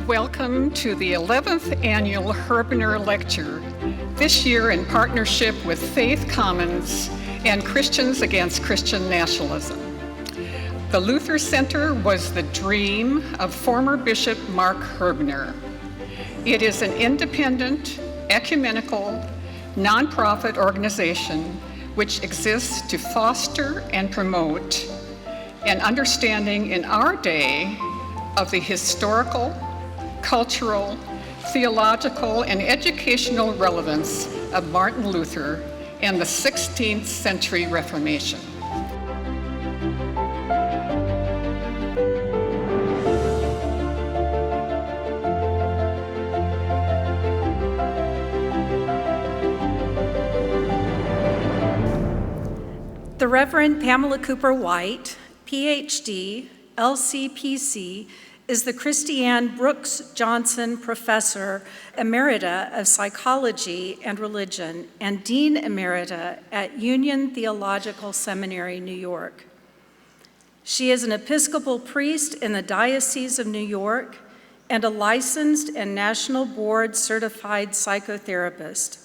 Welcome to the 11th Annual Herbener Lecture, this year in partnership with Faith Commons and Christians Against Christian Nationalism. The Luther Center was the dream of former Bishop Mark Herbener. It is an independent, ecumenical, nonprofit organization which exists to foster and promote an understanding in our day of the historical, cultural, theological, and educational relevance of Martin Luther and the 16th century Reformation. The Reverend Pamela Cooper-White, PhD, LCPC, is the Christiane Brooks Johnson Professor Emerita of Psychology and Religion and Dean Emerita at Union Theological Seminary, New York. She is an Episcopal priest in the Diocese of New York and a licensed and National Board certified psychotherapist.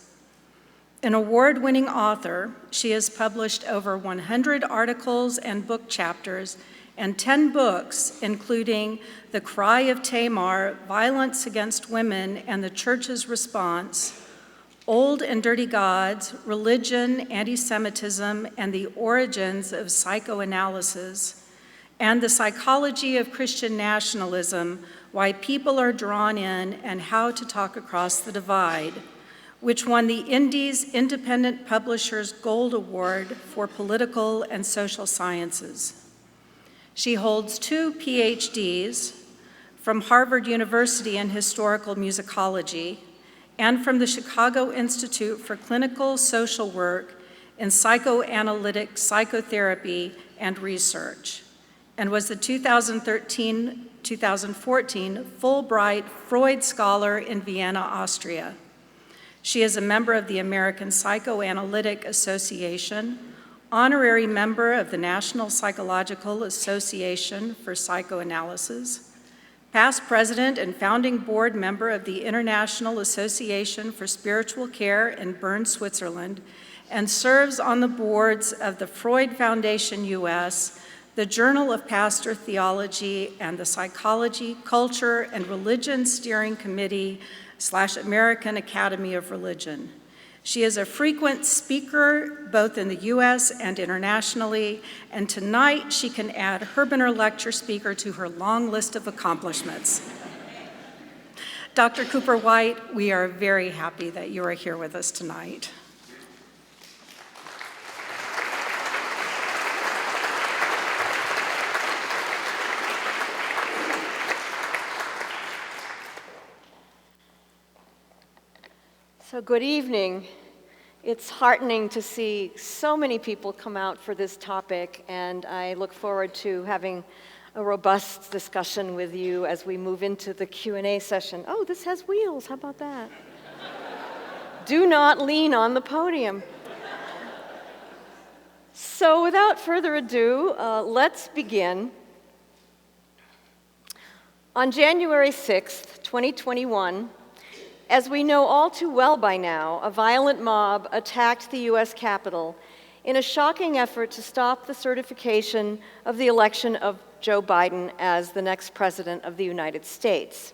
An award-winning author, she has published over 100 articles and book chapters and 10 books, including The Cry of Tamar, Violence Against Women and the Church's Response, Old and Dirty Gods, Religion, Anti-Semitism, and the Origins of Psychoanalysis, and The Psychology of Christian Nationalism, Why People Are Drawn In and How to Talk Across the Divide, which won the Indies Independent Publishers Gold Award for Political and Social Sciences. She holds 2 PhDs from Harvard University in Historical Musicology and from the Chicago Institute for Clinical Social Work in Psychoanalytic Psychotherapy and Research, and was the 2013-2014 Fulbright Freud Scholar in Vienna, Austria. She is a member of the American Psychoanalytic Association, honorary member of the National Psychological Association for Psychoanalysis, past president and founding board member of the International Association for Spiritual Care in Bern, Switzerland, and serves on the boards of the Freud Foundation US, the Journal of Pastor Theology, and the Psychology, Culture, and Religion Steering Committee / American Academy of Religion. She is a frequent speaker both in the US and internationally, and tonight she can add Herbener Lecture speaker to her long list of accomplishments. Dr. Cooper-White, we are very happy that you are here with us tonight. So good evening. It's heartening to see so many people come out for this topic, and I look forward to having a robust discussion with you as we move into the Q&A session. Oh, this has wheels. How about that? Do not lean on the podium. So without further ado, let's begin. On January 6th, 2021, as we know all too well by now, a violent mob attacked the U.S. Capitol in a shocking effort to stop the certification of the election of Joe Biden as the next president of the United States.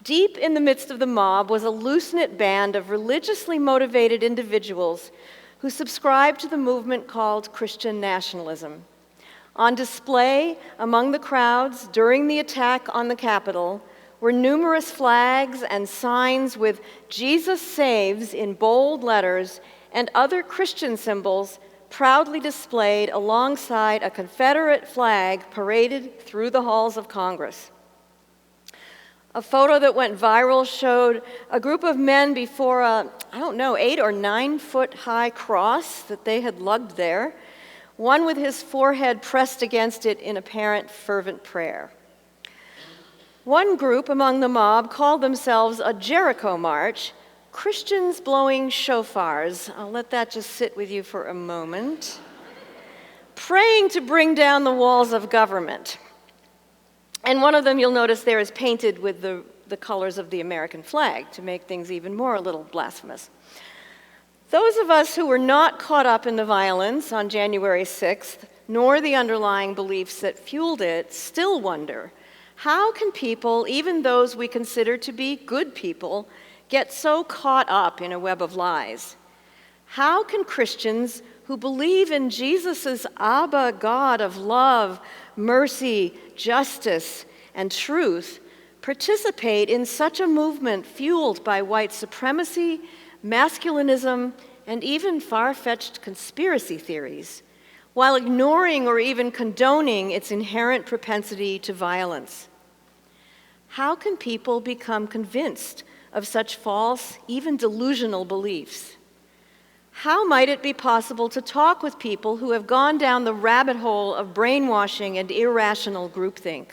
Deep in the midst of the mob was a loose-knit band of religiously motivated individuals who subscribed to the movement called Christian Nationalism. On display among the crowds during the attack on the Capitol were numerous flags and signs with "Jesus Saves" in bold letters and other Christian symbols proudly displayed alongside a Confederate flag paraded through the halls of Congress. A photo that went viral showed a group of men before a, 8 or 9 foot high cross that they had lugged there, one with his forehead pressed against it in apparent fervent prayer. One group among the mob called themselves a Jericho March, Christians blowing shofars. I'll let that just sit with you for a moment. Praying to bring down the walls of government. And one of them, you'll notice there, is painted with the colors of the American flag to make things even more a little blasphemous. Those of us who were not caught up in the violence on January 6th, nor the underlying beliefs that fueled it, still wonder, how can people, even those we consider to be good people, get so caught up in a web of lies? How can Christians who believe in Jesus' Abba God of love, mercy, justice, and truth participate in such a movement fueled by white supremacy, masculinism, and even far-fetched conspiracy theories, while ignoring or even condoning its inherent propensity to violence? How can people become convinced of such false, even delusional beliefs? How might it be possible to talk with people who have gone down the rabbit hole of brainwashing and irrational groupthink?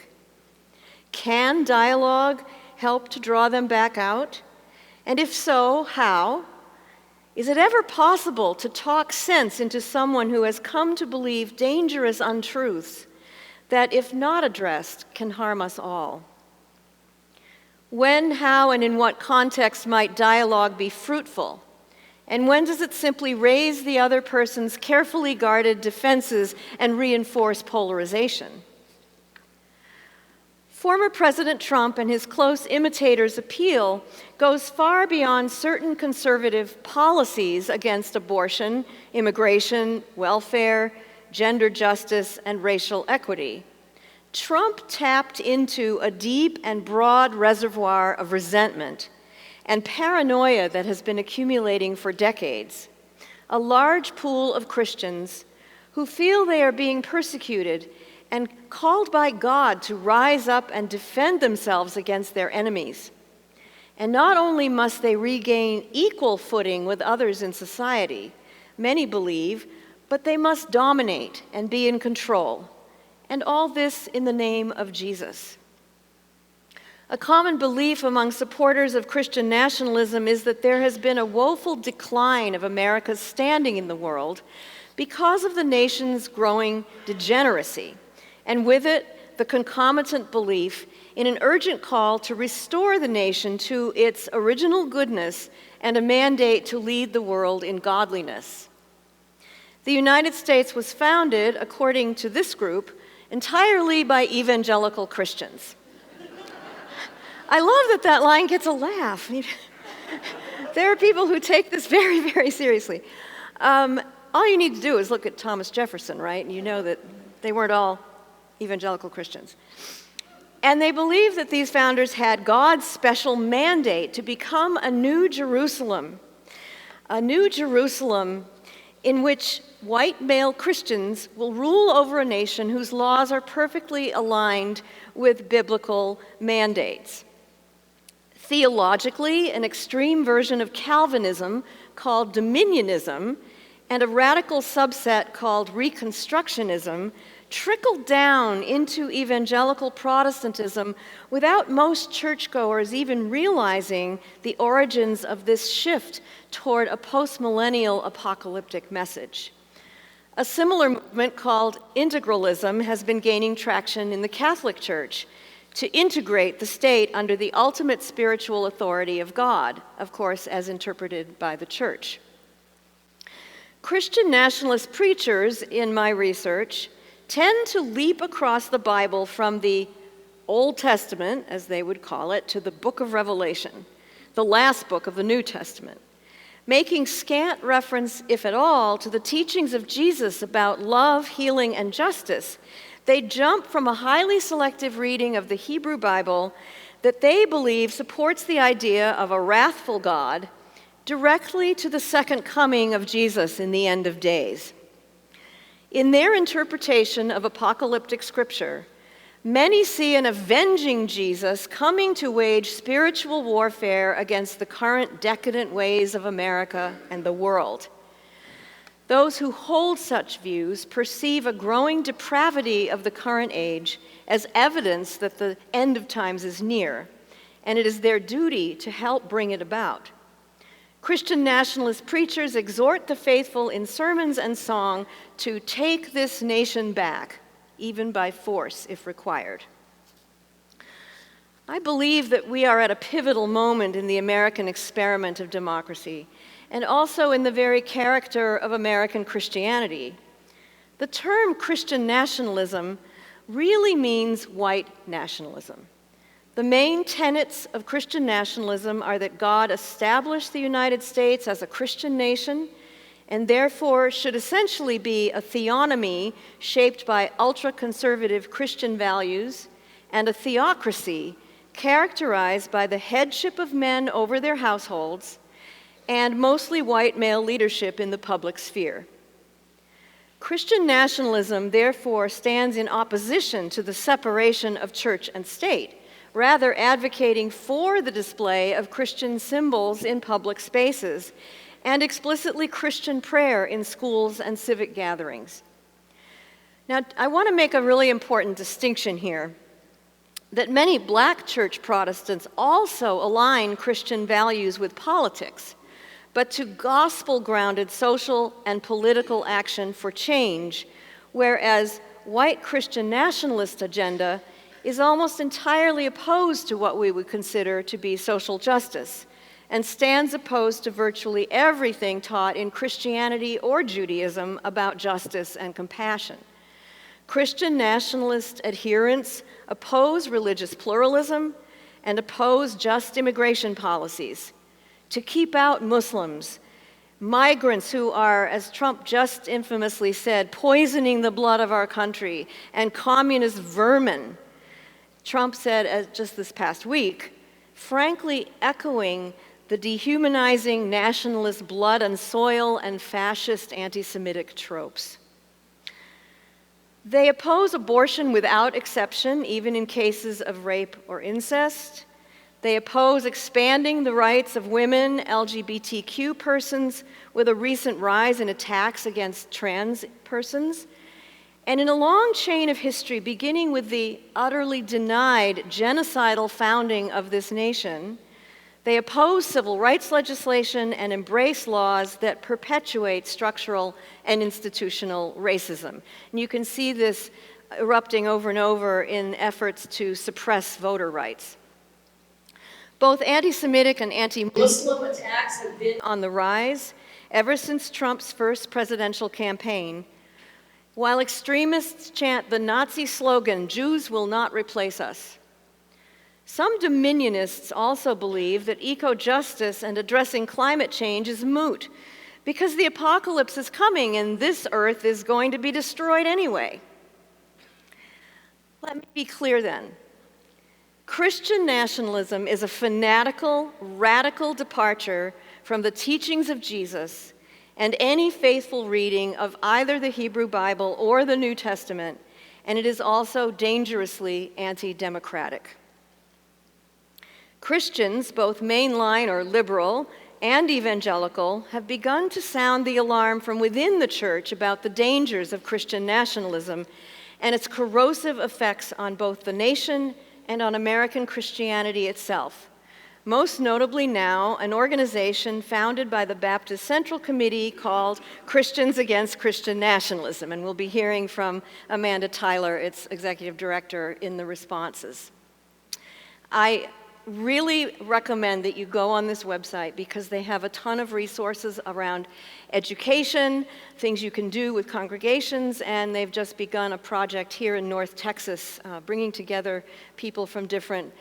Can dialogue help to draw them back out? And if so, how? Is it ever possible to talk sense into someone who has come to believe dangerous untruths that, if not addressed, can harm us all? When, how, and in what context might dialogue be fruitful? And when does it simply raise the other person's carefully guarded defenses and reinforce polarization? Former President Trump and his close imitators' appeal goes far beyond certain conservative policies against abortion, immigration, welfare, gender justice, and racial equity. Trump tapped into a deep and broad reservoir of resentment and paranoia that has been accumulating for decades. A large pool of Christians who feel they are being persecuted and called by God to rise up and defend themselves against their enemies. And not only must they regain equal footing with others in society, many believe, but they must dominate and be in control. And all this in the name of Jesus. A common belief among supporters of Christian nationalism is that there has been a woeful decline of America's standing in the world because of the nation's growing degeneracy, and with it, the concomitant belief in an urgent call to restore the nation to its original goodness and a mandate to lead the world in godliness. The United States was founded, according to this group, entirely by evangelical Christians. I love that line gets a laugh. There are people who take this very, very seriously. All you need to do is look at Thomas Jefferson, right? And you know that they weren't all evangelical Christians. And they believed that these founders had God's special mandate to become a new Jerusalem in which white male Christians will rule over a nation whose laws are perfectly aligned with biblical mandates. Theologically, an extreme version of Calvinism called dominionism and a radical subset called Reconstructionism trickled down into evangelical Protestantism without most churchgoers even realizing the origins of this shift toward a postmillennial apocalyptic message. A similar movement called integralism has been gaining traction in the Catholic Church to integrate the state under the ultimate spiritual authority of God, of course, as interpreted by the Church. Christian nationalist preachers, in my research, tend to leap across the Bible from the Old Testament, as they would call it, to the book of Revelation, the last book of the New Testament, making scant reference, if at all, to the teachings of Jesus about love, healing, and justice. They jump from a highly selective reading of the Hebrew Bible that they believe supports the idea of a wrathful God directly to the second coming of Jesus in the end of days. In their interpretation of apocalyptic scripture, many see an avenging Jesus coming to wage spiritual warfare against the current decadent ways of America and the world. Those who hold such views perceive a growing depravity of the current age as evidence that the end of times is near, and it is their duty to help bring it about. Christian nationalist preachers exhort the faithful in sermons and song to take this nation back, even by force if required. I believe that we are at a pivotal moment in the American experiment of democracy, and also in the very character of American Christianity. The term Christian nationalism really means white nationalism. The main tenets of Christian nationalism are that God established the United States as a Christian nation and therefore should essentially be a theonomy shaped by ultra-conservative Christian values and a theocracy characterized by the headship of men over their households and mostly white male leadership in the public sphere. Christian nationalism, therefore, stands in opposition to the separation of church and state, rather advocating for the display of Christian symbols in public spaces and explicitly Christian prayer in schools and civic gatherings. Now, I want to make a really important distinction here, that many black church Protestants also align Christian values with politics, but to gospel-grounded social and political action for change, whereas white Christian nationalist agenda is almost entirely opposed to what we would consider to be social justice and stands opposed to virtually everything taught in Christianity or Judaism about justice and compassion. Christian nationalist adherents oppose religious pluralism and oppose just immigration policies to keep out Muslims, migrants who are, as Trump just infamously said, poisoning the blood of our country, and communist vermin. Trump said just this past week, frankly echoing the dehumanizing nationalist blood and soil and fascist anti-Semitic tropes. They oppose abortion without exception, even in cases of rape or incest. They oppose expanding the rights of women, LGBTQ persons, with a recent rise in attacks against trans persons. And in a long chain of history, beginning with the utterly denied genocidal founding of this nation, they oppose civil rights legislation and embrace laws that perpetuate structural and institutional racism. And you can see this erupting over and over in efforts to suppress voter rights. Both anti-Semitic and anti-Muslim attacks have been on the rise ever since Trump's first presidential campaign, while extremists chant the Nazi slogan, "Jews will not replace us." Some dominionists also believe that eco-justice and addressing climate change is moot because the apocalypse is coming and this earth is going to be destroyed anyway. Let me be clear then. Christian nationalism is a fanatical, radical departure from the teachings of Jesus and any faithful reading of either the Hebrew Bible or the New Testament, and it is also dangerously anti-democratic. Christians, both mainline or liberal and evangelical, have begun to sound the alarm from within the church about the dangers of Christian nationalism and its corrosive effects on both the nation and on American Christianity itself. Most notably now, an organization founded by the Baptist Central Committee called Christians Against Christian Nationalism, and we'll be hearing from Amanda Tyler, its executive director, in the responses. I really recommend that you go on this website because they have a ton of resources around education, things you can do with congregations, and they've just begun a project here in North Texas, bringing together people from different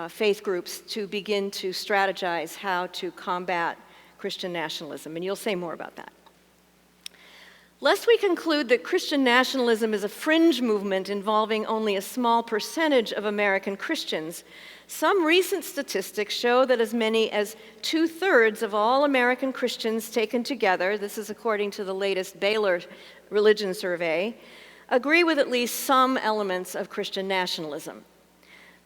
faith groups to begin to strategize how to combat Christian nationalism, and you'll say more about that. Lest we conclude that Christian nationalism is a fringe movement involving only a small percentage of American Christians, some recent statistics show that as many as 2/3 of all American Christians taken together, this is according to the latest Baylor Religion Survey, agree with at least some elements of Christian nationalism.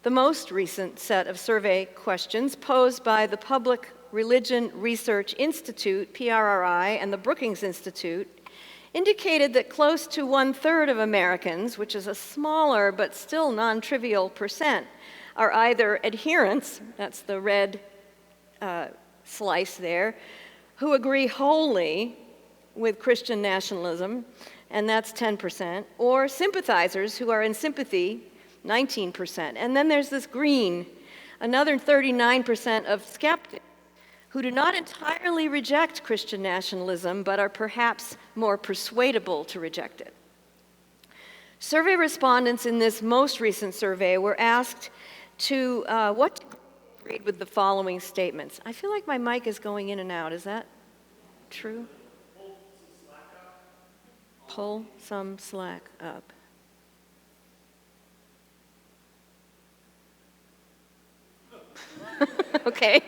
The most recent set of survey questions posed by the Public Religion Research Institute, PRRI, and the Brookings Institute indicated that close to 1/3 of Americans, which is a smaller but still non-trivial percent, are either adherents, that's the red slice there, who agree wholly with Christian nationalism, and that's 10%, or sympathizers who are in sympathy, 19%. And then there's this green Another 39% of skeptics who do not entirely reject Christian nationalism, but are perhaps more persuadable to reject it. Survey respondents in this most recent survey were asked to what degree they agreed with the following statements. I feel like my mic is going in and out. Is that true? Pull some slack up. Okay.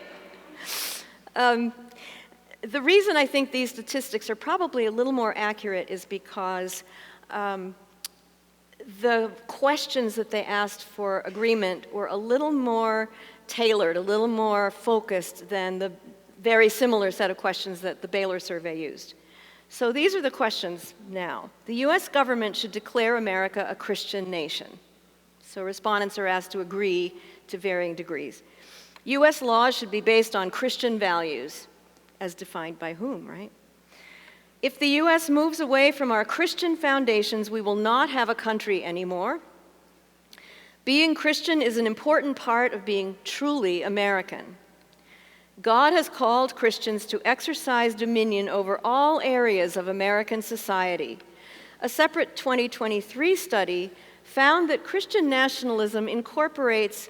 The reason I think these statistics are probably a little more accurate is because the questions that they asked for agreement were a little more tailored, a little more focused than the very similar set of questions that the Baylor survey used. So these are the questions now. The U.S. government should declare America a Christian nation. So respondents are asked to agree to varying degrees. U.S. laws should be based on Christian values, as defined by whom, right? If the U.S. moves away from our Christian foundations, we will not have a country anymore. Being Christian is an important part of being truly American. God has called Christians to exercise dominion over all areas of American society. A separate 2023 study found that Christian nationalism incorporates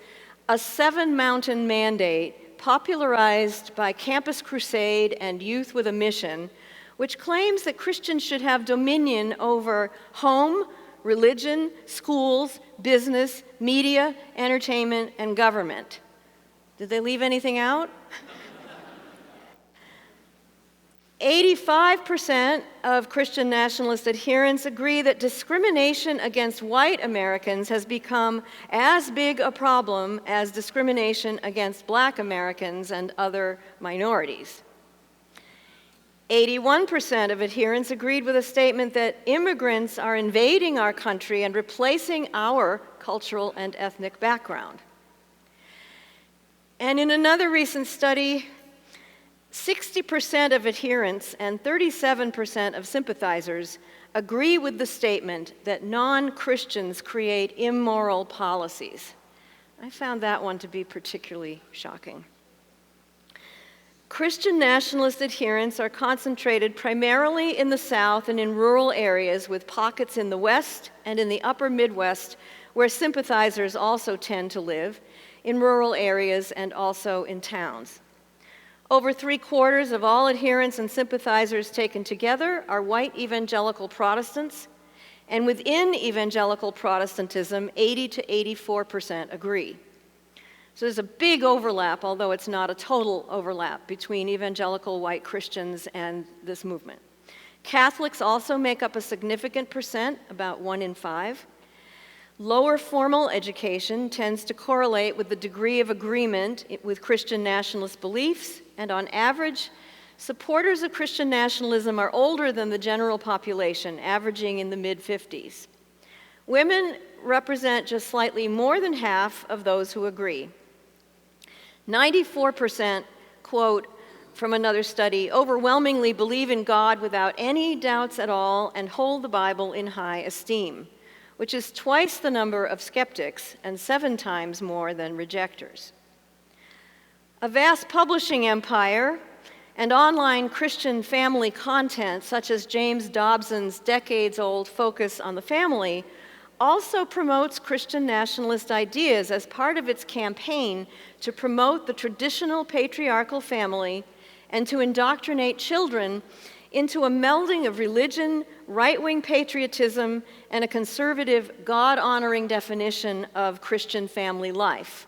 a seven-mountain mandate popularized by Campus Crusade and Youth with a Mission, which claims that Christians should have dominion over home, religion, schools, business, media, entertainment, and government. Did they leave anything out? 85% of Christian nationalist adherents agree that discrimination against white Americans has become as big a problem as discrimination against black Americans and other minorities. 81% of adherents agreed with a statement that immigrants are invading our country and replacing our cultural and ethnic background. And in another recent study, 60% of adherents and 37% of sympathizers agree with the statement that non-Christians create immoral policies. I found that one to be particularly shocking. Christian nationalist adherents are concentrated primarily in the South and in rural areas, with pockets in the West and in the upper Midwest, where sympathizers also tend to live, in rural areas and also in towns. Over 3/4 of all adherents and sympathizers taken together are white evangelical Protestants, and within evangelical Protestantism, 80 to 84% agree. So there's a big overlap, although it's not a total overlap, between evangelical white Christians and this movement. Catholics also make up a significant percent, about 1 in 5. Lower formal education tends to correlate with the degree of agreement with Christian nationalist beliefs, and on average, supporters of Christian nationalism are older than the general population, averaging in the mid-50s. Women represent just slightly more than half of those who agree. 94%, quote from another study, overwhelmingly believe in God without any doubts at all and hold the Bible in high esteem, which is twice the number of skeptics and 7 times more than rejectors. A vast publishing empire and online Christian family content, such as James Dobson's decades-old focus on the family, also promotes Christian nationalist ideas as part of its campaign to promote the traditional patriarchal family and to indoctrinate children into a melding of religion, right-wing patriotism, and a conservative, God-honoring definition of Christian family life.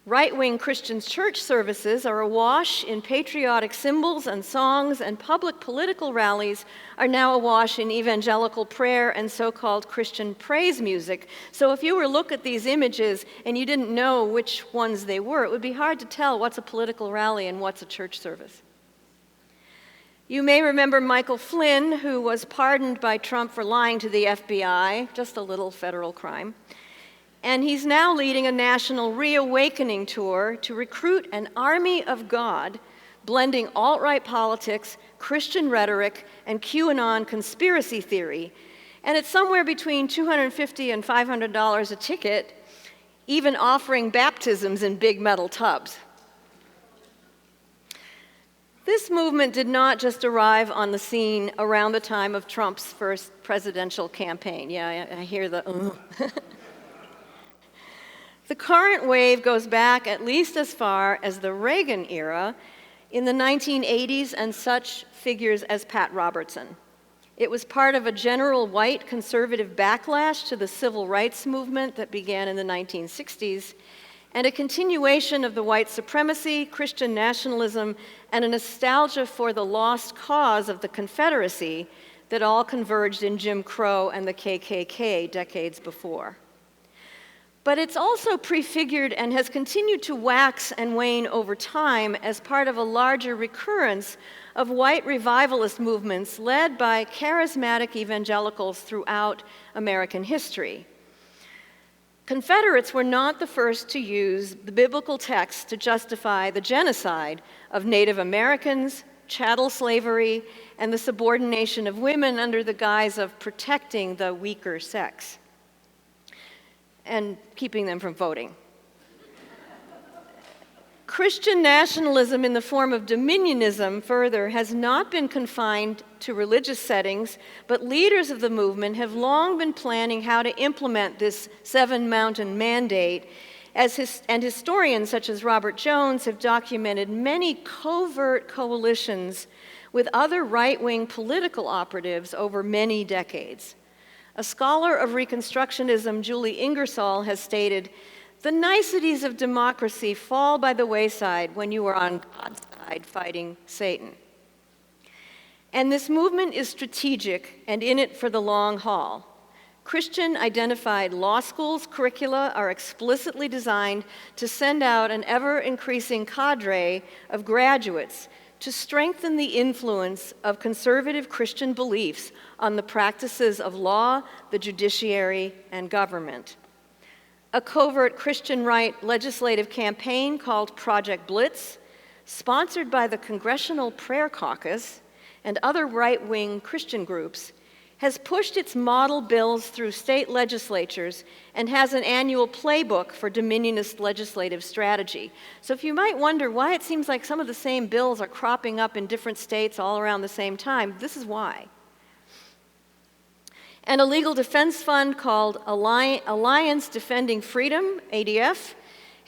Right-wing Christian church services are awash in patriotic symbols and songs, and public political rallies are now awash in evangelical prayer and so-called Christian praise music. So if you were to look at these images and you didn't know which ones they were, it would be hard to tell what's a political rally and what's a church service. You may remember Michael Flynn, who was pardoned by Trump for lying to the FBI, just a little federal crime. And he's now leading a national reawakening tour to recruit an army of God, blending alt-right politics, Christian rhetoric, and QAnon conspiracy theory. And it's somewhere between $250 and $500 a ticket. even offering baptisms in big metal tubs. This movement did not just arrive on the scene around the time of Trump's first presidential campaign. Yeah, I hear the The current wave goes back at least as far as the Reagan era in the 1980s and such figures as Pat Robertson. It was part of a general white conservative backlash to the civil rights movement that began in the 1960s, and a continuation of the white supremacy, Christian nationalism, and a nostalgia for the lost cause of the Confederacy that all converged in Jim Crow and the KKK decades before. But it's also prefigured and has continued to wax and wane over time as part of a larger recurrence of white revivalist movements led by charismatic evangelicals throughout American history. Confederates were not the first to use the biblical text to justify the genocide of Native Americans, chattel slavery, and the subordination of women under the guise of protecting the weaker sex and keeping them from voting. Christian nationalism in the form of dominionism, further, has not been confined to religious settings, but leaders of the movement have long been planning how to implement this seven-mountain mandate, and historians such as Robert Jones have documented many covert coalitions with other right-wing political operatives over many decades. A scholar of Reconstructionism, Julie Ingersoll, has stated, "The niceties of democracy fall by the wayside when you are on God's side fighting Satan." And this movement is strategic and in it for the long haul. Christian-identified law schools' curricula are explicitly designed to send out an ever-increasing cadre of graduates to strengthen the influence of conservative Christian beliefs on the practices of law, the judiciary, and government. A covert Christian right legislative campaign called Project Blitz, sponsored by the Congressional Prayer Caucus and other right-wing Christian groups, has pushed its model bills through state legislatures and has an annual playbook for dominionist legislative strategy. So if you might wonder why it seems like some of the same bills are cropping up in different states all around the same time, this is why. And a legal defense fund called Alliance Defending Freedom, ADF,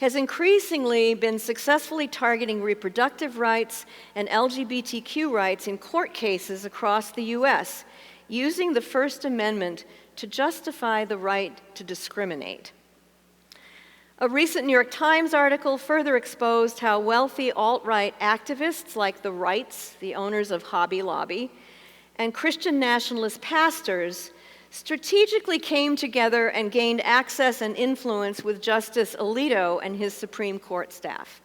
has increasingly been successfully targeting reproductive rights and LGBTQ rights in court cases across the US, using the First Amendment to justify the right to discriminate. A recent New York Times article further exposed how wealthy alt-right activists like the Wrights, the owners of Hobby Lobby, and Christian nationalist pastors strategically came together and gained access and influence with Justice Alito and his Supreme Court staff.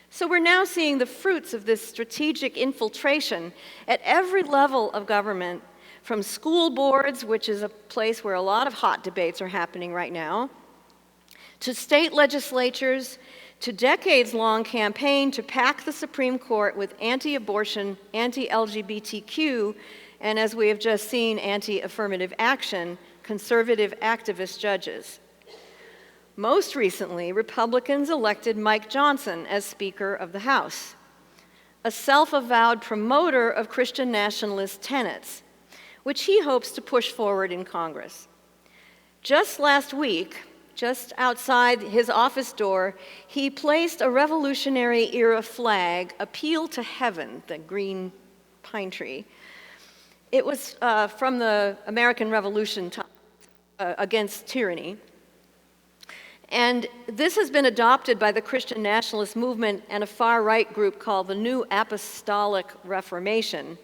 So we're now seeing the fruits of this strategic infiltration at every level of government, from school boards, which is a place where a lot of hot debates are happening right now, to state legislatures, to decades-long campaign to pack the Supreme Court with anti-abortion, anti-LGBTQ, and as we have just seen, anti-affirmative action, conservative activist judges. Most recently, Republicans elected Mike Johnson as Speaker of the House, a self-avowed promoter of Christian nationalist tenets, which he hopes to push forward in Congress. Just last week, just outside his office door, he placed a Revolutionary-era flag, Appeal to Heaven, the green pine tree. It was from the American Revolution against tyranny. And this has been adopted by the Christian nationalist movement and a far-right group called the New Apostolic Reformation,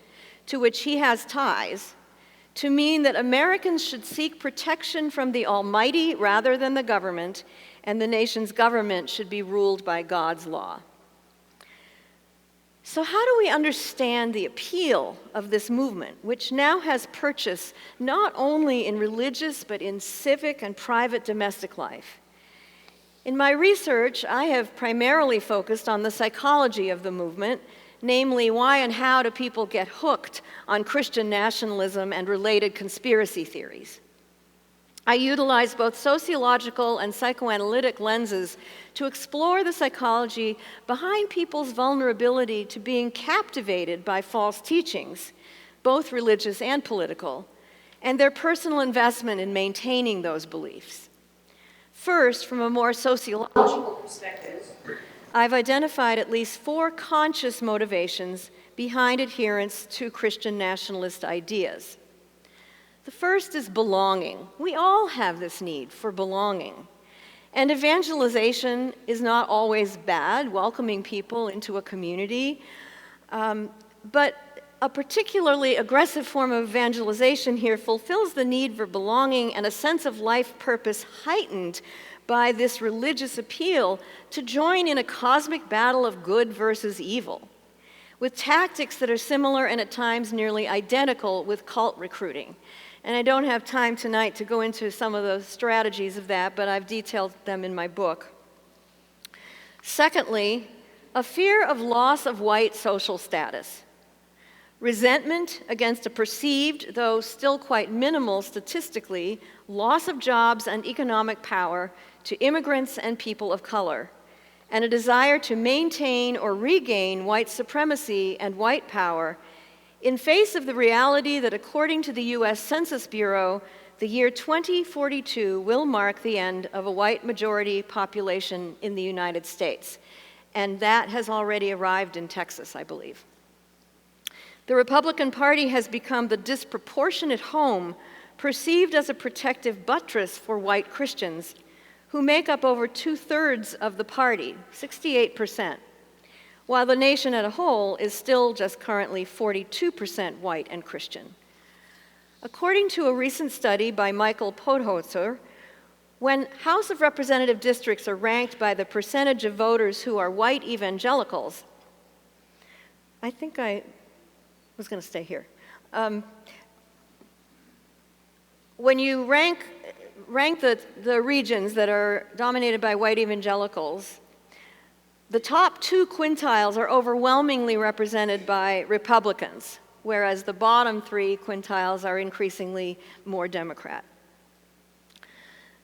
to which he has ties, to mean that Americans should seek protection from the Almighty rather than the government, and the nation's government should be ruled by God's law. So how do we understand the appeal of this movement, which now has purchase not only in religious but in civic and private domestic life? In my research, I have primarily focused on the psychology of the movement, namely, why and how do people get hooked on Christian nationalism and related conspiracy theories? I utilize both sociological and psychoanalytic lenses to explore the psychology behind people's vulnerability to being captivated by false teachings, both religious and political, and their personal investment in maintaining those beliefs. First, from a more sociological perspective, I've identified at least 4 conscious motivations behind adherence to Christian nationalist ideas. The first is belonging. We all have this need for belonging. And evangelization is not always bad, welcoming people into a community, but a particularly aggressive form of evangelization here fulfills the need for belonging and a sense of life purpose heightened by this religious appeal to join in a cosmic battle of good versus evil, with tactics that are similar and at times nearly identical with cult recruiting. And I don't have time tonight to go into some of the strategies of that, but I've detailed them in my book. Secondly, a fear of loss of white social status. Resentment against a perceived, though still quite minimal statistically, loss of jobs and economic power to immigrants and people of color, and a desire to maintain or regain white supremacy and white power in face of the reality that, according to the U.S. Census Bureau, the year 2042 will mark the end of a white majority population in the United States. And that has already arrived in Texas, I believe. The Republican Party has become the disproportionate home perceived as a protective buttress for white Christians, who make up over 2/3 of the party, 68%, while the nation as a whole is still just currently 42% white and Christian. According to a recent study by Michael Podholzer, when House of Representative districts are ranked by the percentage of voters who are white evangelicals, I think I was going to stay here. When you rank the regions that are dominated by white evangelicals, the top 2 quintiles are overwhelmingly represented by Republicans, whereas the bottom 3 quintiles are increasingly more Democrat.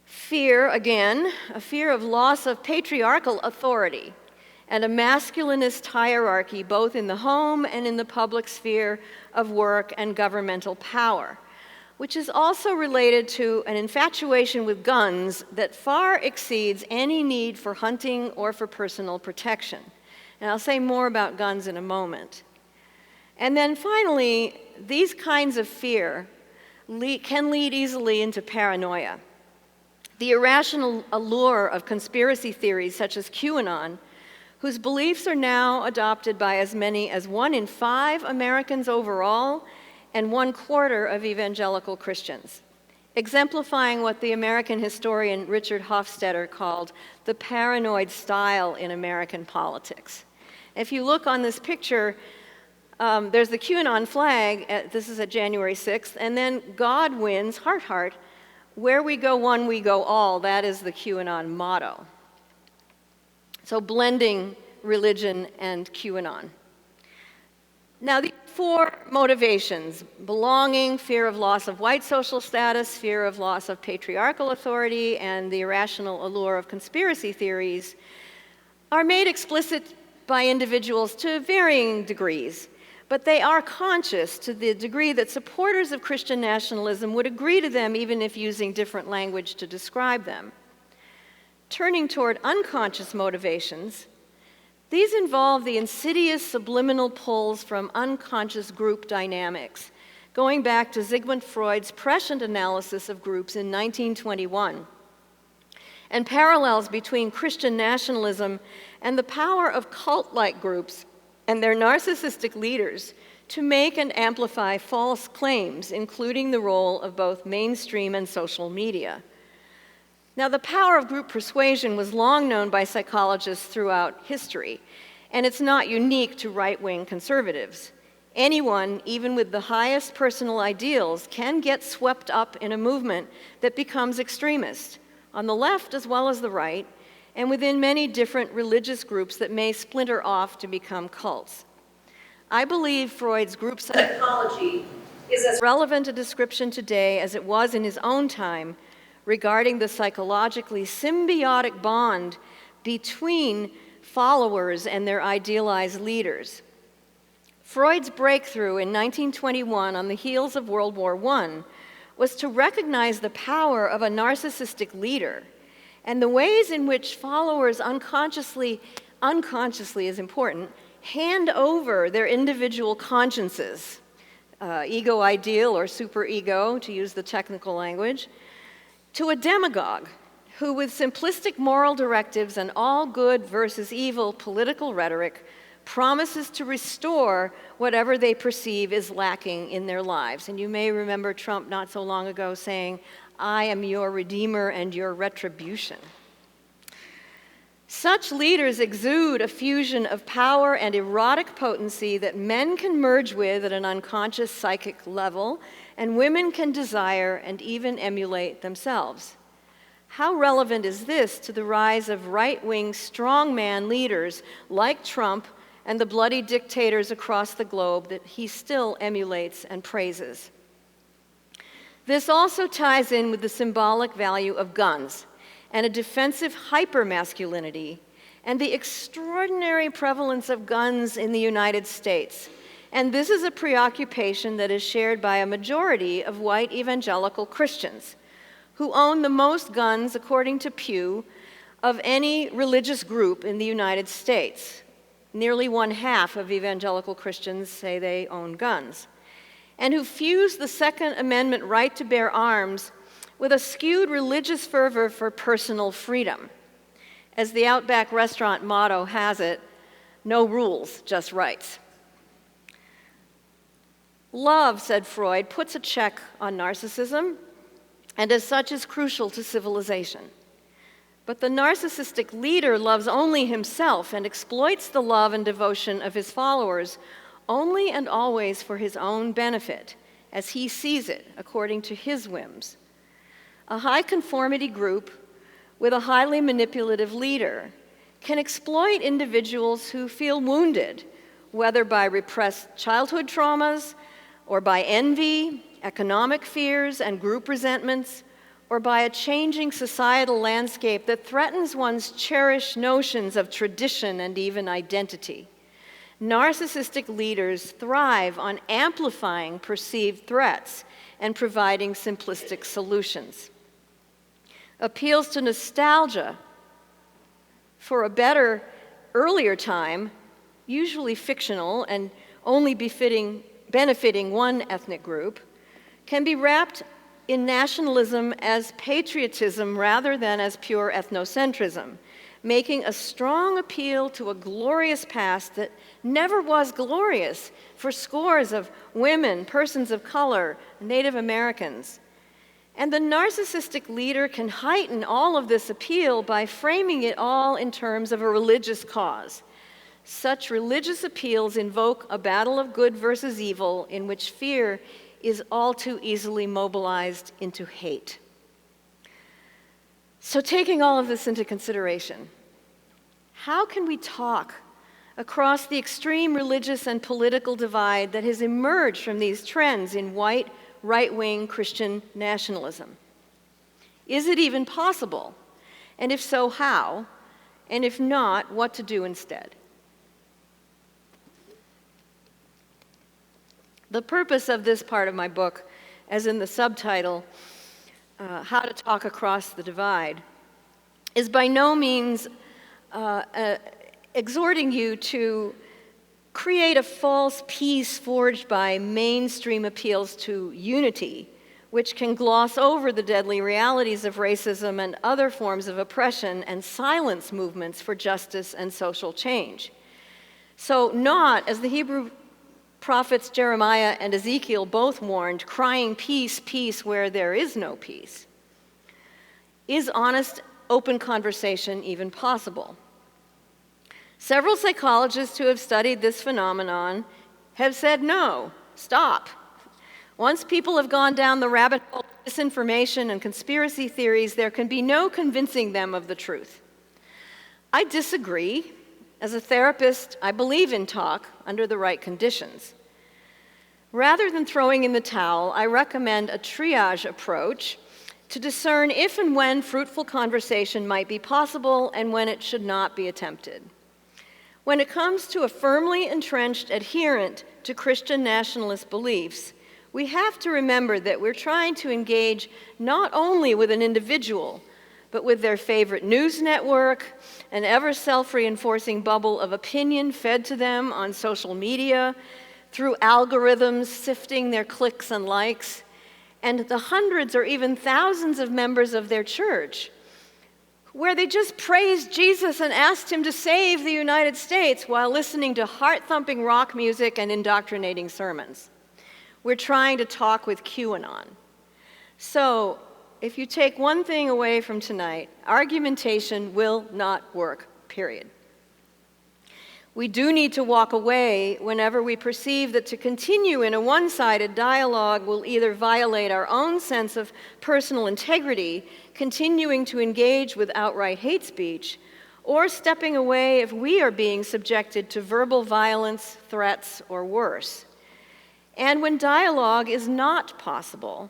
Fear, again, a fear of loss of patriarchal authority and a masculinist hierarchy both in the home and in the public sphere of work and governmental power, which is also related to an infatuation with guns that far exceeds any need for hunting or for personal protection. And I'll say more about guns in a moment. And then finally, these kinds of fear can lead easily into paranoia. The irrational allure of conspiracy theories such as QAnon, whose beliefs are now adopted by as many as 1 in 5 Americans overall, and 1/4 of evangelical Christians, exemplifying what the American historian Richard Hofstadter called the paranoid style in American politics. If you look on this picture, there's the QAnon flag, this is at January 6th, and then God wins, heart, heart, where we go one, we go all, that is the QAnon motto. So blending religion and QAnon. Now, the 4 motivations, belonging, fear of loss of white social status, fear of loss of patriarchal authority, and the irrational allure of conspiracy theories, are made explicit by individuals to varying degrees, but they are conscious to the degree that supporters of Christian nationalism would agree to them even if using different language to describe them. Turning toward unconscious motivations, these involve the insidious subliminal pulls from unconscious group dynamics, going back to Sigmund Freud's prescient analysis of groups in 1921, and parallels between Christian nationalism and the power of cult-like groups and their narcissistic leaders to make and amplify false claims, including the role of both mainstream and social media. Now, the power of group persuasion was long known by psychologists throughout history, and it's not unique to right-wing conservatives. Anyone, even with the highest personal ideals, can get swept up in a movement that becomes extremist, on the left as well as the right, and within many different religious groups that may splinter off to become cults. I believe Freud's group psychology is as relevant a description today as it was in his own time, regarding the psychologically symbiotic bond between followers and their idealized leaders. Freud's breakthrough in 1921 on the heels of World War I was to recognize the power of a narcissistic leader and the ways in which followers unconsciously is important, hand over their individual consciences, ego ideal or superego, to use the technical language, to a demagogue who, with simplistic moral directives and all good versus evil political rhetoric, promises to restore whatever they perceive is lacking in their lives. And you may remember Trump not so long ago saying, "I am your redeemer and your retribution." Such leaders exude a fusion of power and erotic potency that men can merge with at an unconscious psychic level, and women can desire and even emulate themselves. How relevant is this to the rise of right-wing strongman leaders like Trump and the bloody dictators across the globe that he still emulates and praises? This also ties in with the symbolic value of guns and a defensive hypermasculinity and the extraordinary prevalence of guns in the United States. And this is a preoccupation that is shared by a majority of white evangelical Christians, who own the most guns, according to Pew, of any religious group in the United States. Nearly 1/2 of evangelical Christians say they own guns, and who fuse the Second Amendment right to bear arms with a skewed religious fervor for personal freedom. As the Outback restaurant motto has it, no rules, just rights. Love, said Freud, puts a check on narcissism, and as such is crucial to civilization. But the narcissistic leader loves only himself and exploits the love and devotion of his followers only and always for his own benefit, as he sees it, according to his whims. A high-conformity group with a highly manipulative leader can exploit individuals who feel wounded, whether by repressed childhood traumas or by envy, economic fears, and group resentments, or by a changing societal landscape that threatens one's cherished notions of tradition and even identity. Narcissistic leaders thrive on amplifying perceived threats and providing simplistic solutions. Appeals to nostalgia for a better, earlier time, usually fictional and only benefiting one ethnic group, can be wrapped in nationalism as patriotism rather than as pure ethnocentrism, making a strong appeal to a glorious past that never was glorious for scores of women, persons of color, Native Americans. And the narcissistic leader can heighten all of this appeal by framing it all in terms of a religious cause. Such religious appeals invoke a battle of good versus evil in which fear is all too easily mobilized into hate. So, taking all of this into consideration, how can we talk across the extreme religious and political divide that has emerged from these trends in white, right-wing Christian nationalism? Is it even possible? And if so, how? And if not, what to do instead? The purpose of this part of my book, as in the subtitle, How to Talk Across the Divide, is by no means exhorting you to create a false peace forged by mainstream appeals to unity, which can gloss over the deadly realities of racism and other forms of oppression and silence movements for justice and social change. So not, as the Hebrew prophets Jeremiah and Ezekiel both warned, crying peace, peace where there is no peace. Is honest, open conversation even possible? Several psychologists who have studied this phenomenon have said no, stop. Once people have gone down the rabbit hole of disinformation and conspiracy theories, there can be no convincing them of the truth. I disagree. As a therapist, I believe in talk under the right conditions. Rather than throwing in the towel, I recommend a triage approach to discern if and when fruitful conversation might be possible and when it should not be attempted. When it comes to a firmly entrenched adherent to Christian nationalist beliefs, we have to remember that we're trying to engage not only with an individual, but with their favorite news network, an ever self-reinforcing bubble of opinion fed to them on social media, through algorithms sifting their clicks and likes, and the hundreds or even thousands of members of their church, where they just praised Jesus and asked him to save the United States while listening to heart-thumping rock music and indoctrinating sermons. We're trying to talk with QAnon. So, if you take one thing away from tonight, argumentation will not work, period. We do need to walk away whenever we perceive that to continue in a one-sided dialogue will either violate our own sense of personal integrity, continuing to engage with outright hate speech, or stepping away if we are being subjected to verbal violence, threats, or worse. And when dialogue is not possible,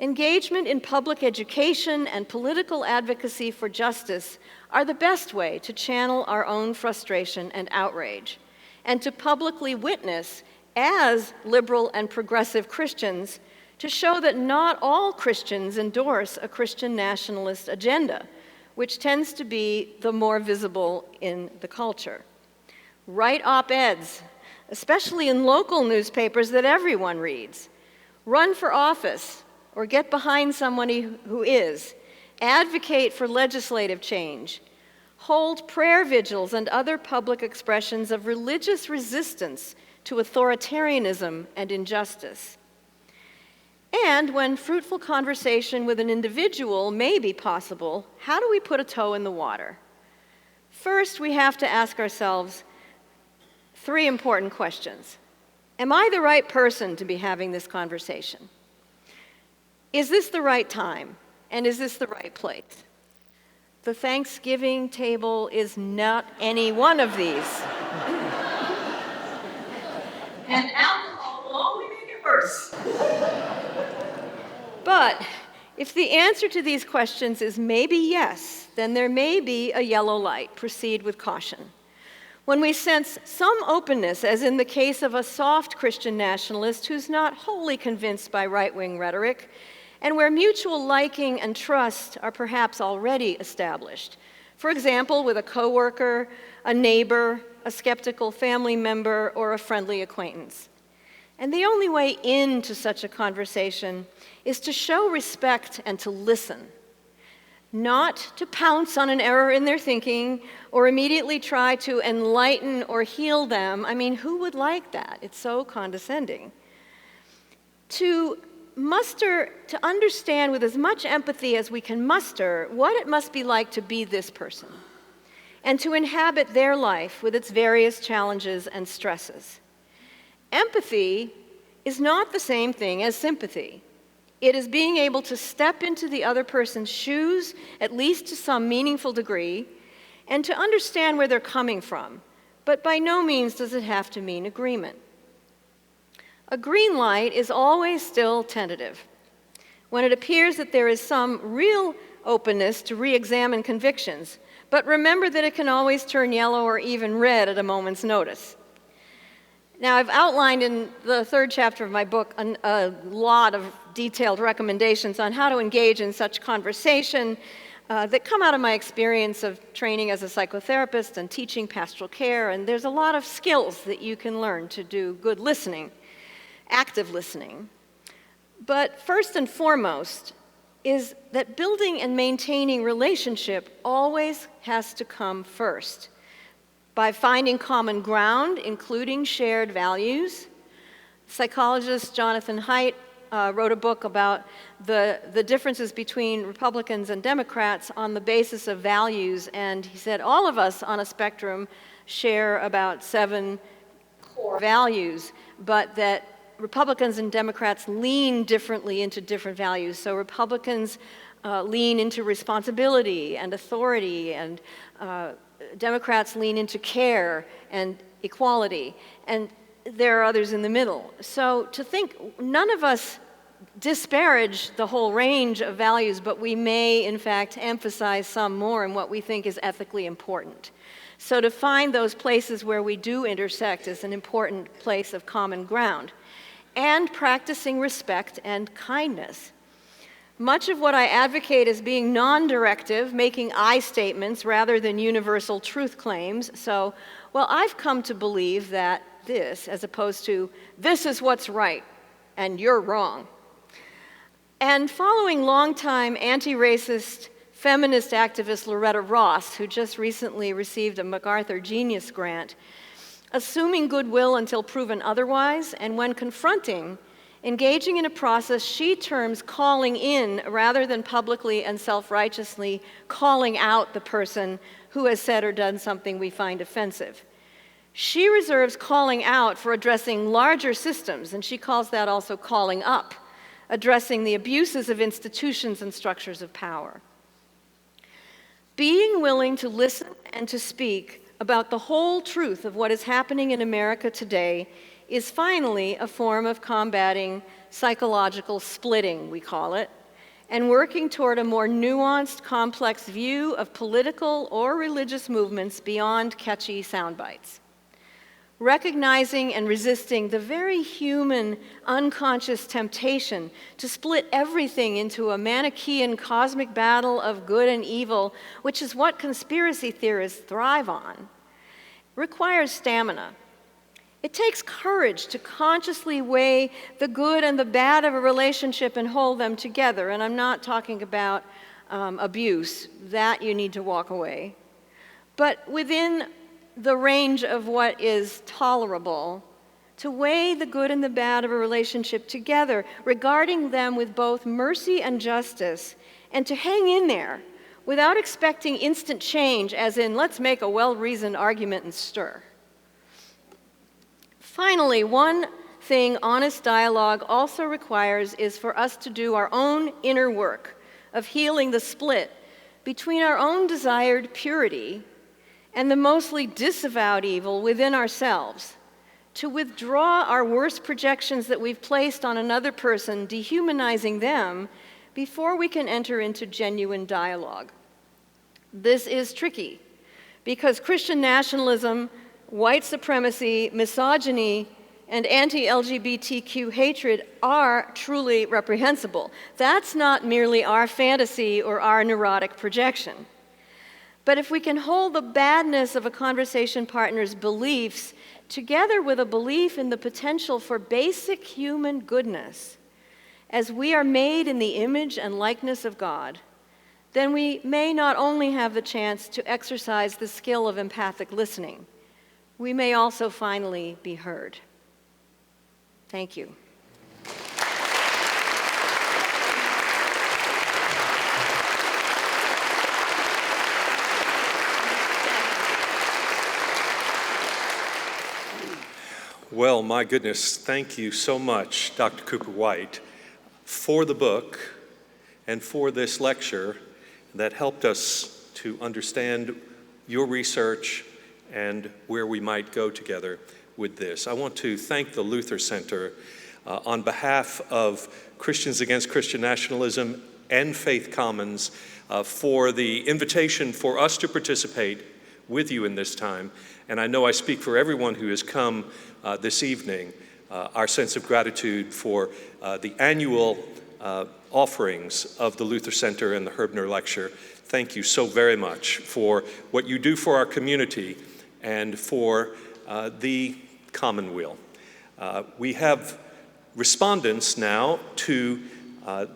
engagement in public education and political advocacy for justice are the best way to channel our own frustration and outrage, and to publicly witness, as liberal and progressive Christians, to show that not all Christians endorse a Christian nationalist agenda, which tends to be the more visible in the culture. Write op-eds, especially in local newspapers that everyone reads. Run for office, or get behind somebody who is. Advocate for legislative change. Hold prayer vigils and other public expressions of religious resistance to authoritarianism and injustice. And when fruitful conversation with an individual may be possible, how do we put a toe in the water? First, we have to ask ourselves 3 important questions. Am I the right person to be having this conversation? Is this the right time? And is this the right place? The Thanksgiving table is not any one of these. And alcohol will only make it worse. But if the answer to these questions is maybe yes, then there may be a yellow light. Proceed with caution. When we sense some openness, as in the case of a soft Christian nationalist who's not wholly convinced by right-wing rhetoric, and where mutual liking and trust are perhaps already established. For example, with a coworker, a neighbor, a skeptical family member, or a friendly acquaintance. And the only way into such a conversation is to show respect and to listen, not to pounce on an error in their thinking or immediately try to enlighten or heal them. I mean, who would like that? It's so condescending. To understand with as much empathy as we can muster what it must be like to be this person, and to inhabit their life with its various challenges and stresses. Empathy is not the same thing as sympathy. It is being able to step into the other person's shoes, at least to some meaningful degree, and to understand where they're coming from, but by no means does it have to mean agreement. A green light is always still tentative. When it appears that there is some real openness to re-examine convictions, but remember that it can always turn yellow or even red at a moment's notice. Now, I've outlined in the 3rd chapter of my book a lot of detailed recommendations on how to engage in such conversation that come out of my experience of training as a psychotherapist and teaching pastoral care, and there's a lot of skills that you can learn to do good listening. Active listening. But first and foremost is that building and maintaining relationship always has to come first by finding common ground, including shared values. Psychologist Jonathan Haidt wrote a book about the differences between Republicans and Democrats on the basis of values, and he said all of us on a spectrum share about 7 core values, but that Republicans and Democrats lean differently into different values. So Republicans lean into responsibility and authority, and Democrats lean into care and equality, and there are others in the middle. So to think none of us disparage the whole range of values, but we may, in fact, emphasize some more in what we think is ethically important. So to find those places where we do intersect is an important place of common ground. And practicing respect and kindness. Much of what I advocate is being non-directive, making I statements rather than universal truth claims. So, well, I've come to believe that this, as opposed to this is what's right and you're wrong. And following longtime anti-racist feminist activist Loretta Ross, who just recently received a MacArthur Genius Grant, assuming goodwill until proven otherwise, and when confronting, engaging in a process she terms calling in rather than publicly and self-righteously calling out the person who has said or done something we find offensive. She reserves calling out for addressing larger systems, and she calls that also calling up, addressing the abuses of institutions and structures of power. Being willing to listen and to speak about the whole truth of what is happening in America today is finally a form of combating psychological splitting, we call it, and working toward a more nuanced, complex view of political or religious movements beyond catchy sound bites. Recognizing and resisting the very human, unconscious temptation to split everything into a Manichaean cosmic battle of good and evil, which is what conspiracy theorists thrive on, requires stamina. It takes courage to consciously weigh the good and the bad of a relationship and hold them together. And I'm not talking about abuse. That you need to walk away. But within the range of what is tolerable, to weigh the good and the bad of a relationship together, regarding them with both mercy and justice, and to hang in there without expecting instant change, as in, let's make a well-reasoned argument and stir. Finally, one thing honest dialogue also requires is for us to do our own inner work of healing the split between our own desired purity and the mostly disavowed evil within ourselves, to withdraw our worst projections that we've placed on another person, dehumanizing them, before we can enter into genuine dialogue. This is tricky, because Christian nationalism, white supremacy, misogyny, and anti-LGBTQ hatred are truly reprehensible. That's not merely our fantasy or our neurotic projection. But if we can hold the badness of a conversation partner's beliefs together with a belief in the potential for basic human goodness, as we are made in the image and likeness of God, then we may not only have the chance to exercise the skill of empathic listening, we may also finally be heard. Thank you. Well, my goodness, thank you so much, Dr. Cooper-White, for the book and for this lecture that helped us to understand your research and where we might go together with this. I want to thank the Luther Center on behalf of Christians Against Christian Nationalism and Faith Commons for the invitation for us to participate with you in this time. And I know I speak for everyone who has come this evening, our sense of gratitude for the annual offerings of the Luther Center and the Herbener Lecture. Thank you so very much for what you do for our community and for the commonweal. We have respondents now to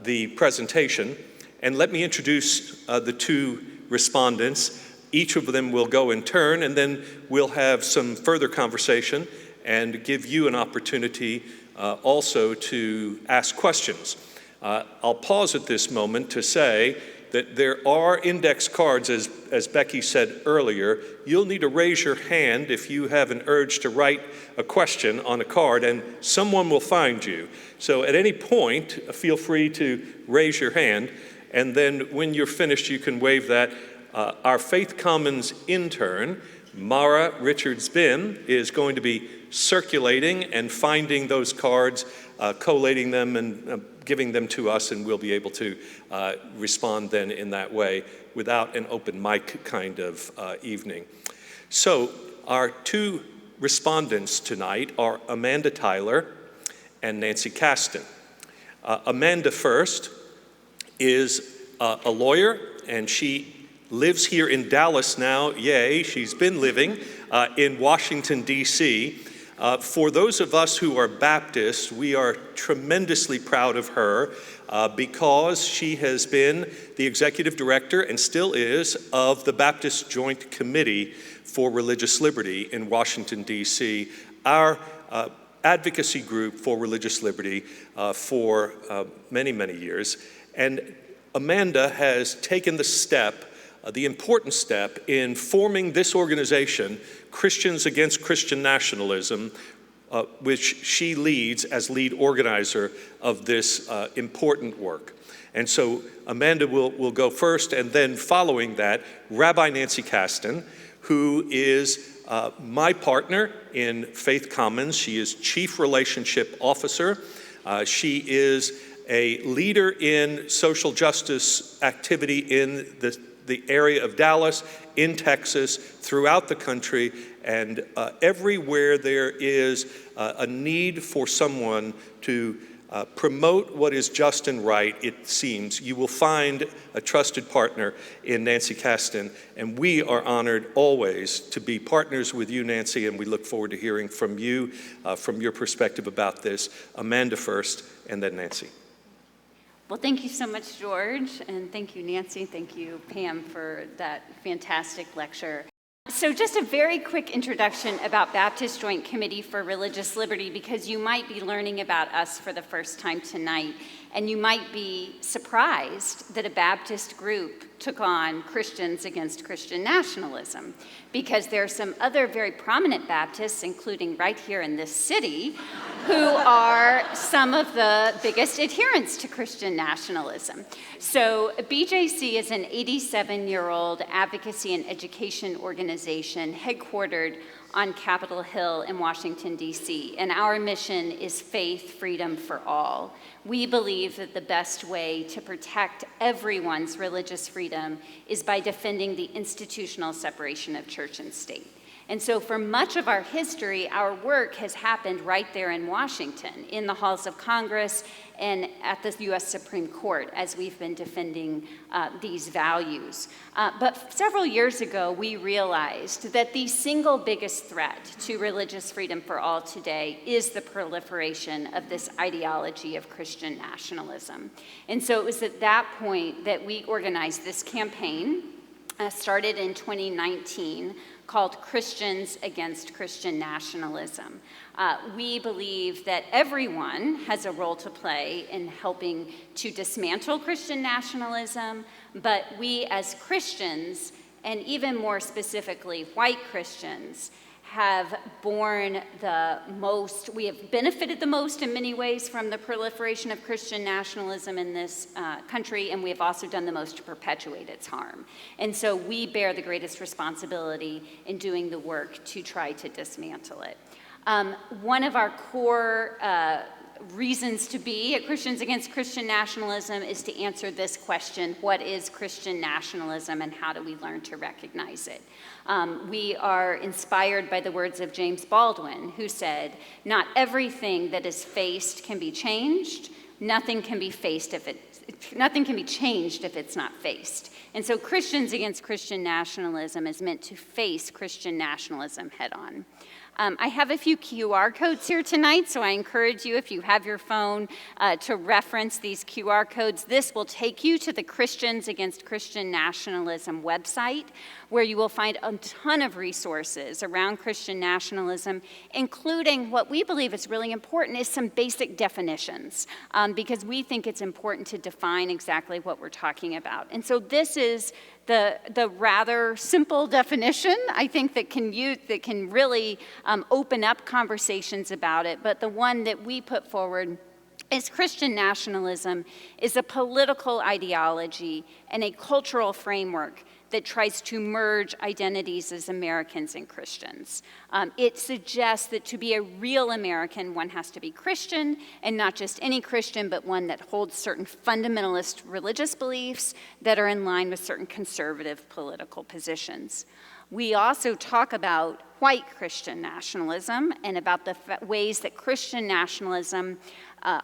the presentation, and let me introduce the two respondents. Each of them will go in turn, and then we'll have some further conversation and give you an opportunity also to ask questions. I'll pause at this moment to say that there are index cards, as Becky said earlier. You'll need to raise your hand if you have an urge to write a question on a card, and someone will find you. So at any point, feel free to raise your hand, and then when you're finished, you can wave that. Our Faith Commons intern Mara Richards-Bim is going to be circulating and finding those cards, collating them and giving them to us, and we'll be able to respond then in that way without an open mic kind of evening. So our two respondents tonight are Amanda Tyler and Nancy Kasten. Amanda first is a lawyer, and she lives here in Dallas now. Yay, she's been living in Washington, D.C. For those of us who are Baptists, we are tremendously proud of her because she has been the executive director, and still is, of the Baptist Joint Committee for Religious Liberty in Washington, D.C., our advocacy group for religious liberty for many, many years. And Amanda has taken the important step in forming this organization, Christians Against Christian Nationalism, which she leads as lead organizer of this important work. And so Amanda will go first, and then following that, Rabbi Nancy Kasten, who is my partner in Faith Commons. She is Chief Relationship Officer. She is a leader in social justice activity in the area of Dallas, in Texas, throughout the country, and everywhere there is a need for someone to promote what is just and right, it seems, you will find a trusted partner in Nancy Kasten, and we are honored always to be partners with you, Nancy, and we look forward to hearing from you, from your perspective about this. Amanda first, and then Nancy. Well, thank you so much, George, and thank you, Nancy. Thank you, Pam, for that fantastic lecture. So just a very quick introduction about Baptist Joint Committee for Religious Liberty, because you might be learning about us for the first time tonight, and you might be surprised that a Baptist group took on Christians Against Christian Nationalism, because there are some other very prominent Baptists, including right here in this city, who are some of the biggest adherents to Christian nationalism. So BJC is an 87-year-old advocacy and education organization headquartered on Capitol Hill in Washington, D.C., and our mission is faith, freedom for all. We believe that the best way to protect everyone's religious freedom is by defending the institutional separation of church and state. And so for much of our history, our work has happened right there in Washington, in the halls of Congress and at the U.S. Supreme Court, as we've been defending these values. But several years ago, we realized that the single biggest threat to religious freedom for all today is the proliferation of this ideology of Christian nationalism. And so it was at that point that we organized this campaign, started in 2019, called Christians Against Christian Nationalism. We believe that everyone has a role to play in helping to dismantle Christian nationalism, but we as Christians, and even more specifically white Christians, have borne the most, we have benefited the most in many ways from the proliferation of Christian nationalism in this country, and we have also done the most to perpetuate its harm. And so we bear the greatest responsibility in doing the work to try to dismantle it. One of our core reasons to be at Christians Against Christian Nationalism is to answer this question: what is Christian nationalism and how do we learn to recognize it? We are inspired by the words of James Baldwin, who said, "Not everything that is faced can be changed. Nothing can be changed if it's not faced." And so Christians Against Christian Nationalism is meant to face Christian nationalism head on. I have a few QR codes here tonight, so I encourage you, if you have your phone, to reference these QR codes. This will take you to the Christians Against Christian Nationalism website, where you will find a ton of resources around Christian nationalism, including what we believe is really important is some basic definitions, because we think it's important to define exactly what we're talking about. And so this is the rather simple definition, I think, that can really open up conversations about it. But the one that we put forward is Christian nationalism is a political ideology and a cultural framework that tries to merge identities as Americans and Christians. It suggests that to be a real American, one has to be Christian, and not just any Christian, but one that holds certain fundamentalist religious beliefs that are in line with certain conservative political positions. We also talk about white Christian nationalism and about the ways that Christian nationalism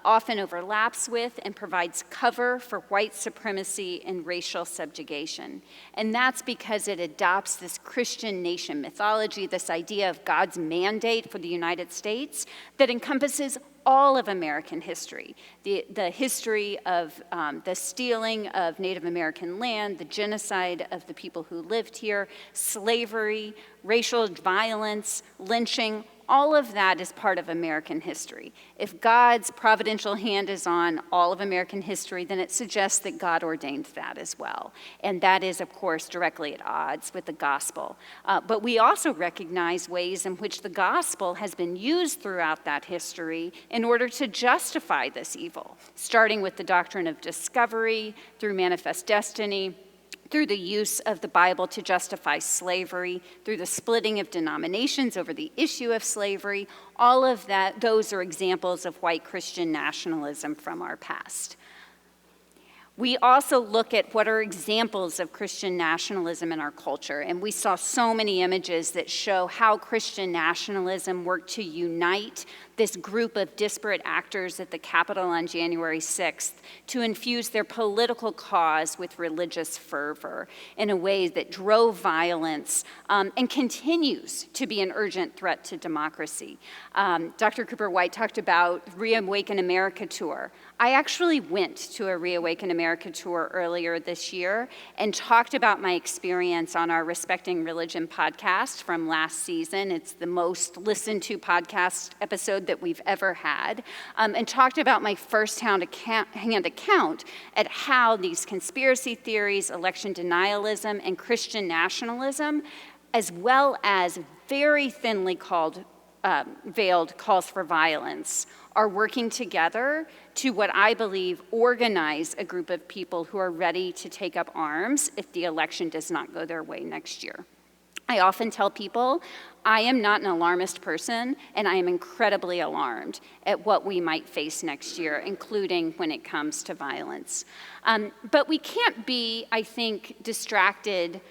often overlaps with and provides cover for white supremacy and racial subjugation. And that's because it adopts this Christian nation mythology, this idea of God's mandate for the United States that encompasses all of American history, the history of the stealing of Native American land, the genocide of the people who lived here, slavery, racial violence, lynching. All of that is part of American history. If God's providential hand is on all of American history, then it suggests that God ordained that as well. And that is, of course, directly at odds with the gospel. But we also recognize ways in which the gospel has been used throughout that history in order to justify this evil, starting with the doctrine of discovery, through manifest destiny, through the use of the Bible to justify slavery, through the splitting of denominations over the issue of slavery. All of that, those are examples of white Christian nationalism from our past. We also look at what are examples of Christian nationalism in our culture, and we saw so many images that show how Christian nationalism worked to unite this group of disparate actors at the Capitol on January 6th to infuse their political cause with religious fervor in a way that drove violence and continues to be an urgent threat to democracy. Dr. Cooper-White talked about Reawaken America tour. I actually went to a Reawaken America tour earlier this year and talked about my experience on our Respecting Religion podcast from last season. It's the most listened to podcast episode that we've ever had, and talked about my first-hand account at how these conspiracy theories, election denialism, and Christian nationalism, as well as very thinly veiled calls for violence, are working together to what I believe organize a group of people who are ready to take up arms if the election does not go their way next year. I often tell people I am not an alarmist person, and I am incredibly alarmed at what we might face next year, including when it comes to violence. But we can't be, I think, distracted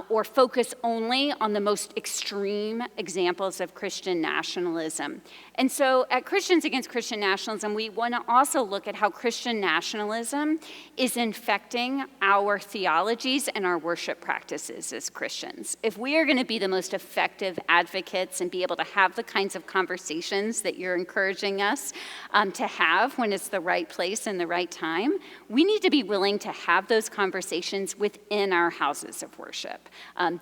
or focus only on the most extreme examples of Christian nationalism. And so at Christians Against Christian Nationalism, we want to also look at how Christian nationalism is infecting our theologies and our worship practices as Christians. If we are going to be the most effective advocates and be able to have the kinds of conversations that you're encouraging us to have when it's the right place and the right time, we need to be willing to have those conversations within our houses of worship.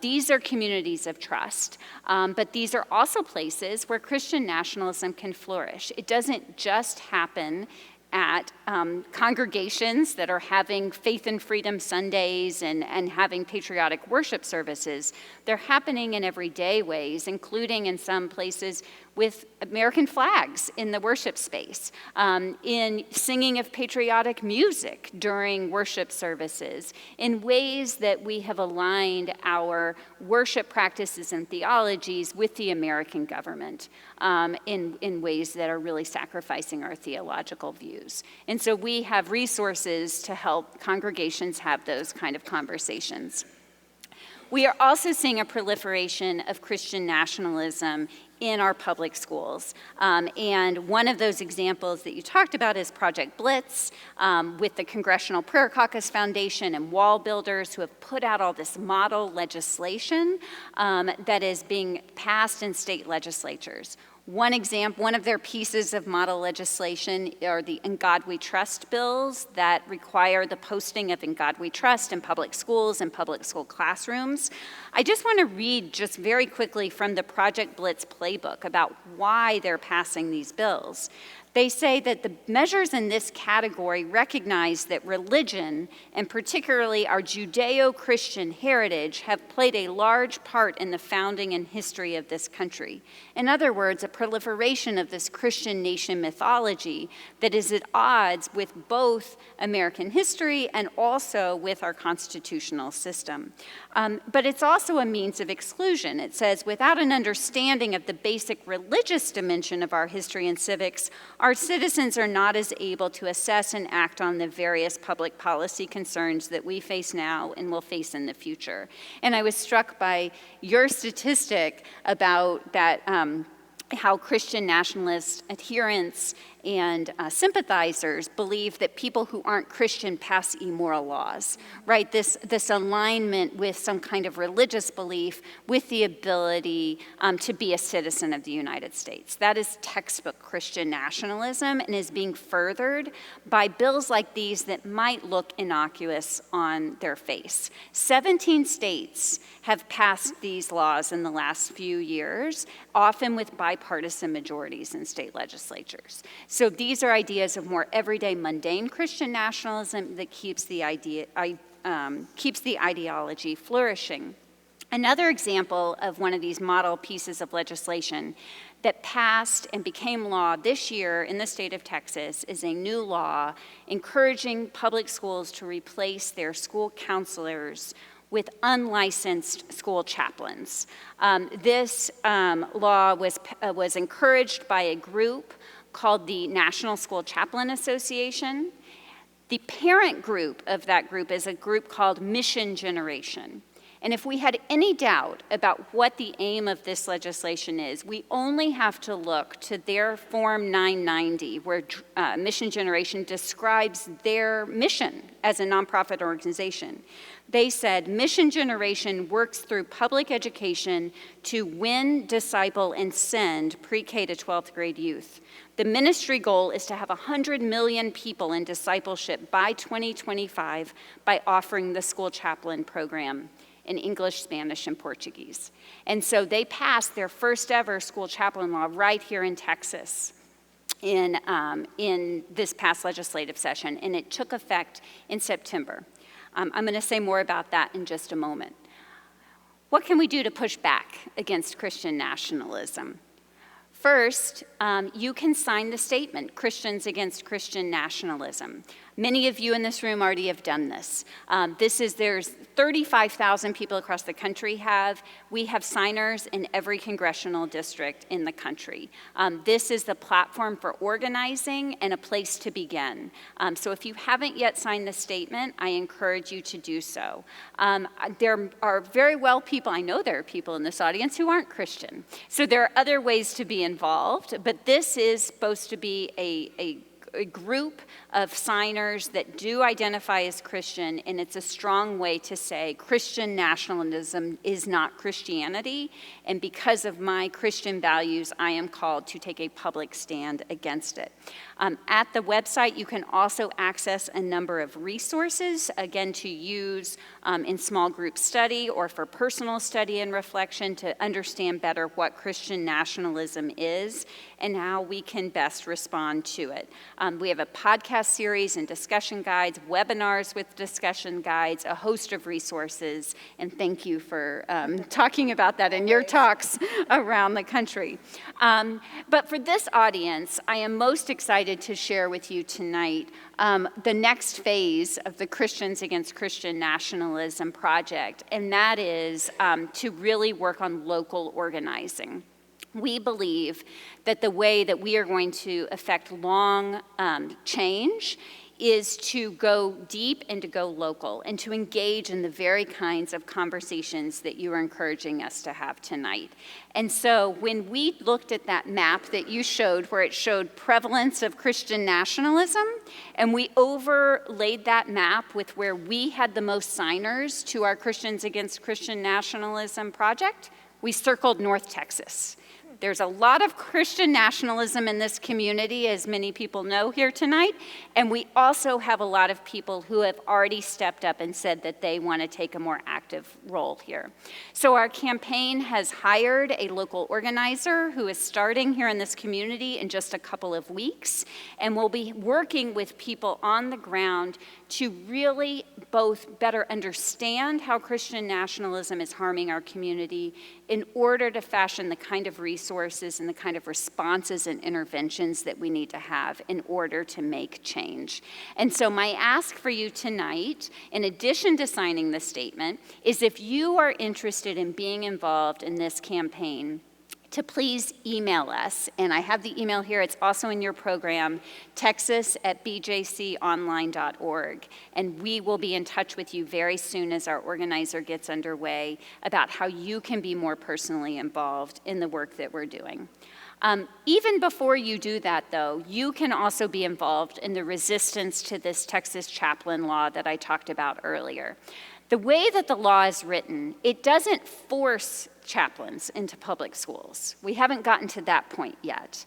These are communities of trust, but these are also places where Christian nationalism can flourish. It doesn't just happen at congregations that are having Faith and Freedom Sundays and having patriotic worship services. They're happening in everyday ways, including in some places with American flags in the worship space, in singing of patriotic music during worship services, in ways that we have aligned our worship practices and theologies with the American government in ways that are really sacrificing our theological views. And so we have resources to help congregations have those kind of conversations. We are also seeing a proliferation of Christian nationalism in our public schools. And one of those examples that you talked about is Project Blitz with the Congressional Prayer Caucus Foundation and Wall Builders, who have put out all this model legislation that is being passed in state legislatures. One of their pieces of model legislation are the In God We Trust bills that require the posting of In God We Trust in public schools and public school classrooms. I just want to read just very quickly from the Project Blitz playbook about why they're passing these bills. They say that the measures in this category recognize that religion, and particularly our Judeo-Christian heritage, have played a large part in the founding and history of this country. In other words, a proliferation of this Christian nation mythology that is at odds with both American history and also with our constitutional system. But it's also a means of exclusion. It says, without an understanding of the basic religious dimension of our history and civics, our citizens are not as able to assess and act on the various public policy concerns that we face now and will face in the future. And I was struck by your statistic about that, how Christian nationalist adherents and sympathizers believe that people who aren't Christian pass immoral laws, right? This alignment with some kind of religious belief with the ability to be a citizen of the United States. That is textbook Christian nationalism and is being furthered by bills like these that might look innocuous on their face. 17 states have passed these laws in the last few years, often with bipartisan majorities in state legislatures. So these are ideas of more everyday, mundane Christian nationalism that keeps the ideology flourishing. Another example of one of these model pieces of legislation that passed and became law this year in the state of Texas is a new law encouraging public schools to replace their school counselors with unlicensed school chaplains. This law was encouraged by a group called the National School Chaplain Association. The parent group of that group is a group called Mission Generation. And if we had any doubt about what the aim of this legislation is, we only have to look to their Form 990, where Mission Generation describes their mission as a nonprofit organization. They said, Mission Generation works through public education to win, disciple, and send pre-K to 12th grade youth. The ministry goal is to have 100 million people in discipleship by 2025 by offering the school chaplain program in English, Spanish, and Portuguese. And so they passed their first ever school chaplain law right here in Texas in this past legislative session, and it took effect in September. I'm going to say more about that in just a moment. What can we do to push back against Christian nationalism? First, you can sign the statement, Christians Against Christian Nationalism. Many of you in this room already have done this. There's 35,000 people across the country have. We have signers in every congressional district in the country. This is the platform for organizing and a place to begin. So if you haven't yet signed the statement, I encourage you to do so. There are very well people, I know there are people in this audience who aren't Christian. So there are other ways to be involved, but this is supposed to be a group of signers that do identify as Christian, and it's a strong way to say Christian nationalism is not Christianity, and because of my Christian values, I am called to take a public stand against it. At the website, you can also access a number of resources, again, to use in small group study or for personal study and reflection to understand better what Christian nationalism is and how we can best respond to it. We have a podcast series and discussion guides, webinars with discussion guides, a host of resources, and thank you for talking about that in your talks around the country. But for this audience, I am most excited to share with you tonight the next phase of the Christians Against Christian Nationalism project, and that is to really work on local organizing. We believe that the way that we are going to affect long change is to go deep and to go local and to engage in the very kinds of conversations that you are encouraging us to have tonight. And so when we looked at that map that you showed, where it showed prevalence of Christian nationalism, and we overlaid that map with where we had the most signers to our Christians Against Christian Nationalism project, we circled North Texas. There's a lot of Christian nationalism in this community, as many people know here tonight, and we also have a lot of people who have already stepped up and said that they want to take a more active role here. So our campaign has hired a local organizer who is starting here in this community in just a couple of weeks, and we'll be working with people on the ground to really both better understand how Christian nationalism is harming our community in order to fashion the kind of resources and the kind of responses and interventions that we need to have in order to make change. And so my ask for you tonight, in addition to signing the statement, is if you are interested in being involved in this campaign, to please email us. And I have the email here. It's also in your program, texas@bjconline.org. And we will be in touch with you very soon as our organizer gets underway about how you can be more personally involved in the work that we're doing. Even before you do that, though, you can also be involved in the resistance to this Texas chaplain law that I talked about earlier. The way that the law is written, it doesn't force chaplains into public schools. We haven't gotten to that point yet.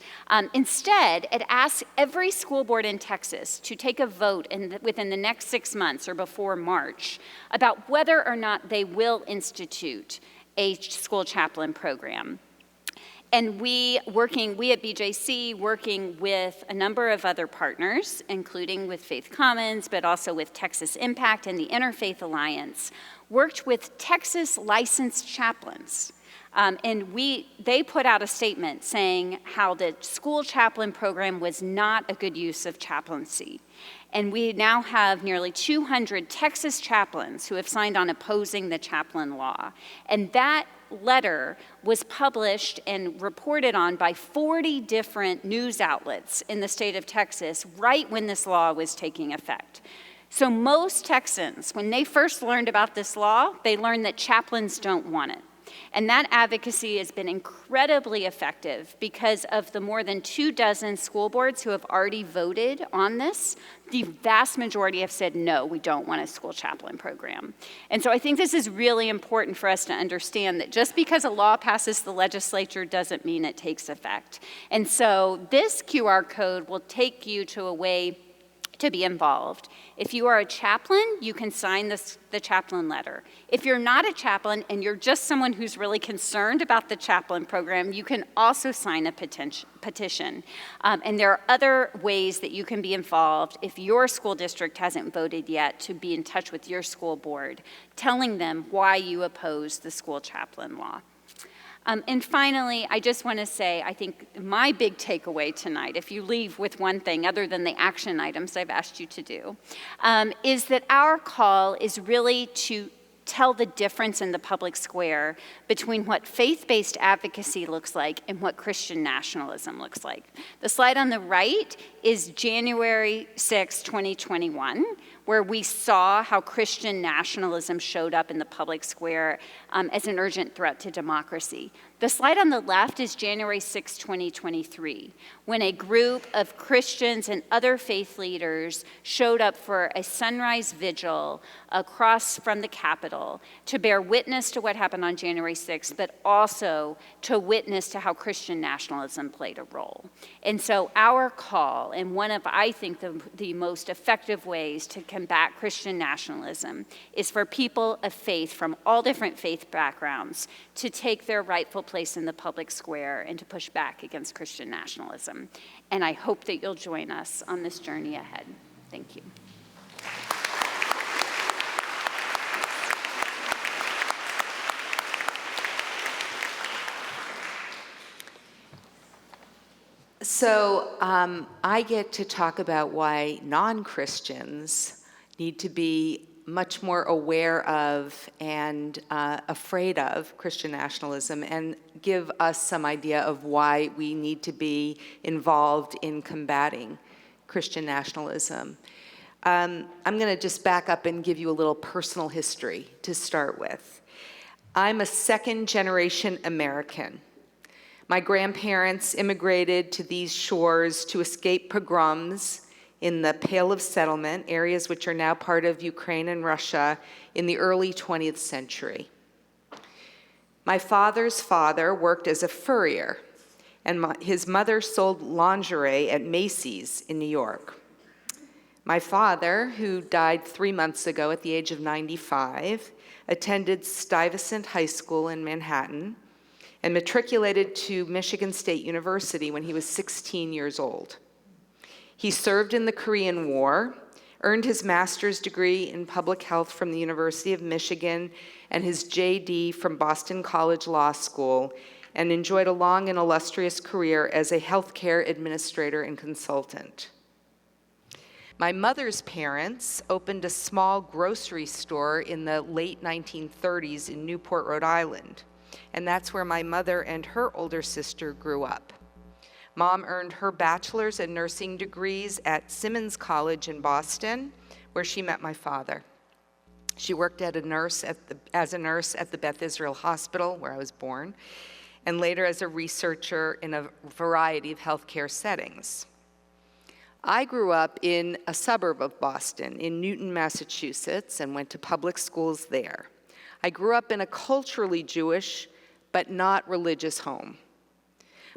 Instead, it asks every school board in Texas to take a vote within the next 6 months or before March about whether or not they will institute a school chaplain program. And we at BJC, working with a number of other partners, including with Faith Commons, but also with Texas Impact and the Interfaith Alliance, worked with Texas licensed chaplains. They put out a statement saying how the school chaplain program was not a good use of chaplaincy. And we now have nearly 200 Texas chaplains who have signed on opposing the chaplain law. And that letter was published and reported on by 40 different news outlets in the state of Texas right when this law was taking effect. So most Texans, when they first learned about this law, they learned that chaplains don't want it. And that advocacy has been incredibly effective because of the more than 24 school boards who have already voted on this. The vast majority have said, no, we don't want a school chaplain program. And so I think this is really important for us to understand that just because a law passes the legislature doesn't mean it takes effect. And so this QR code will take you to a way to be involved. If you are a chaplain, you can sign the chaplain letter. If you're not a chaplain and you're just someone who's really concerned about the chaplain program, you can also sign a petition. And there are other ways that you can be involved if your school district hasn't voted yet, to be in touch with your school board, telling them why you oppose the school chaplain law. And finally, I just want to say, I think my big takeaway tonight, if you leave with one thing other than the action items I've asked you to do, is that our call is really to tell the difference in the public square between what faith-based advocacy looks like and what Christian nationalism looks like. The slide on the right is January 6, 2021, where we saw how Christian nationalism showed up in the public square as an urgent threat to democracy. The slide on the left is January 6, 2023, when a group of Christians and other faith leaders showed up for a sunrise vigil across from the Capitol to bear witness to what happened on January 6th, but also to witness to how Christian nationalism played a role. And so our call, and one of, I think, the most effective ways to combat Christian nationalism, is for people of faith from all different faith backgrounds to take their rightful place in the public square and to push back against Christian nationalism. And I hope that you'll join us on this journey ahead. Thank you. So I get to talk about why non-Christians need to be much more aware of and afraid of Christian nationalism, and give us some idea of why we need to be involved in combating Christian nationalism. I'm going to just back up and give you a little personal history to start with. I'm a second-generation American. My grandparents immigrated to these shores to escape pogroms in the Pale of Settlement, areas which are now part of Ukraine and Russia, in the early 20th century. My father's father worked as a furrier and his mother sold lingerie at Macy's in New York. My father, who died 3 months ago at the age of 95, attended Stuyvesant High School in Manhattan and matriculated to Michigan State University when he was 16 years old. He served in the Korean War, earned his master's degree in public health from the University of Michigan and his JD from Boston College Law School, and enjoyed a long and illustrious career as a healthcare administrator and consultant. My mother's parents opened a small grocery store in the late 1930s in Newport, Rhode Island, and that's where my mother and her older sister grew up. Mom earned her bachelor's and nursing degrees at Simmons College in Boston, where she met my father. She worked as a nurse at the Beth Israel Hospital, where I was born, and later as a researcher in a variety of healthcare settings. I grew up in a suburb of Boston, in Newton, Massachusetts, and went to public schools there. I grew up in a culturally Jewish, but not religious home.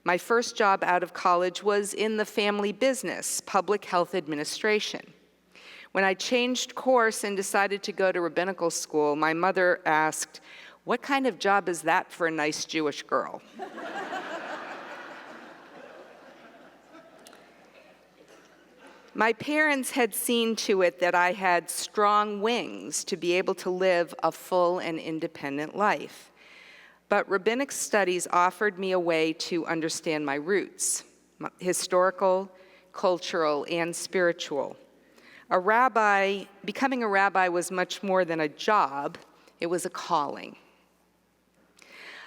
My first job out of college was in the family business, public health administration. When I changed course and decided to go to rabbinical school, my mother asked, "What kind of job is that for a nice Jewish girl?" My parents had seen to it that I had strong wings to be able to live a full and independent life. But rabbinic studies offered me a way to understand my roots, historical, cultural, and spiritual. Becoming a rabbi was much more than a job, it was a calling.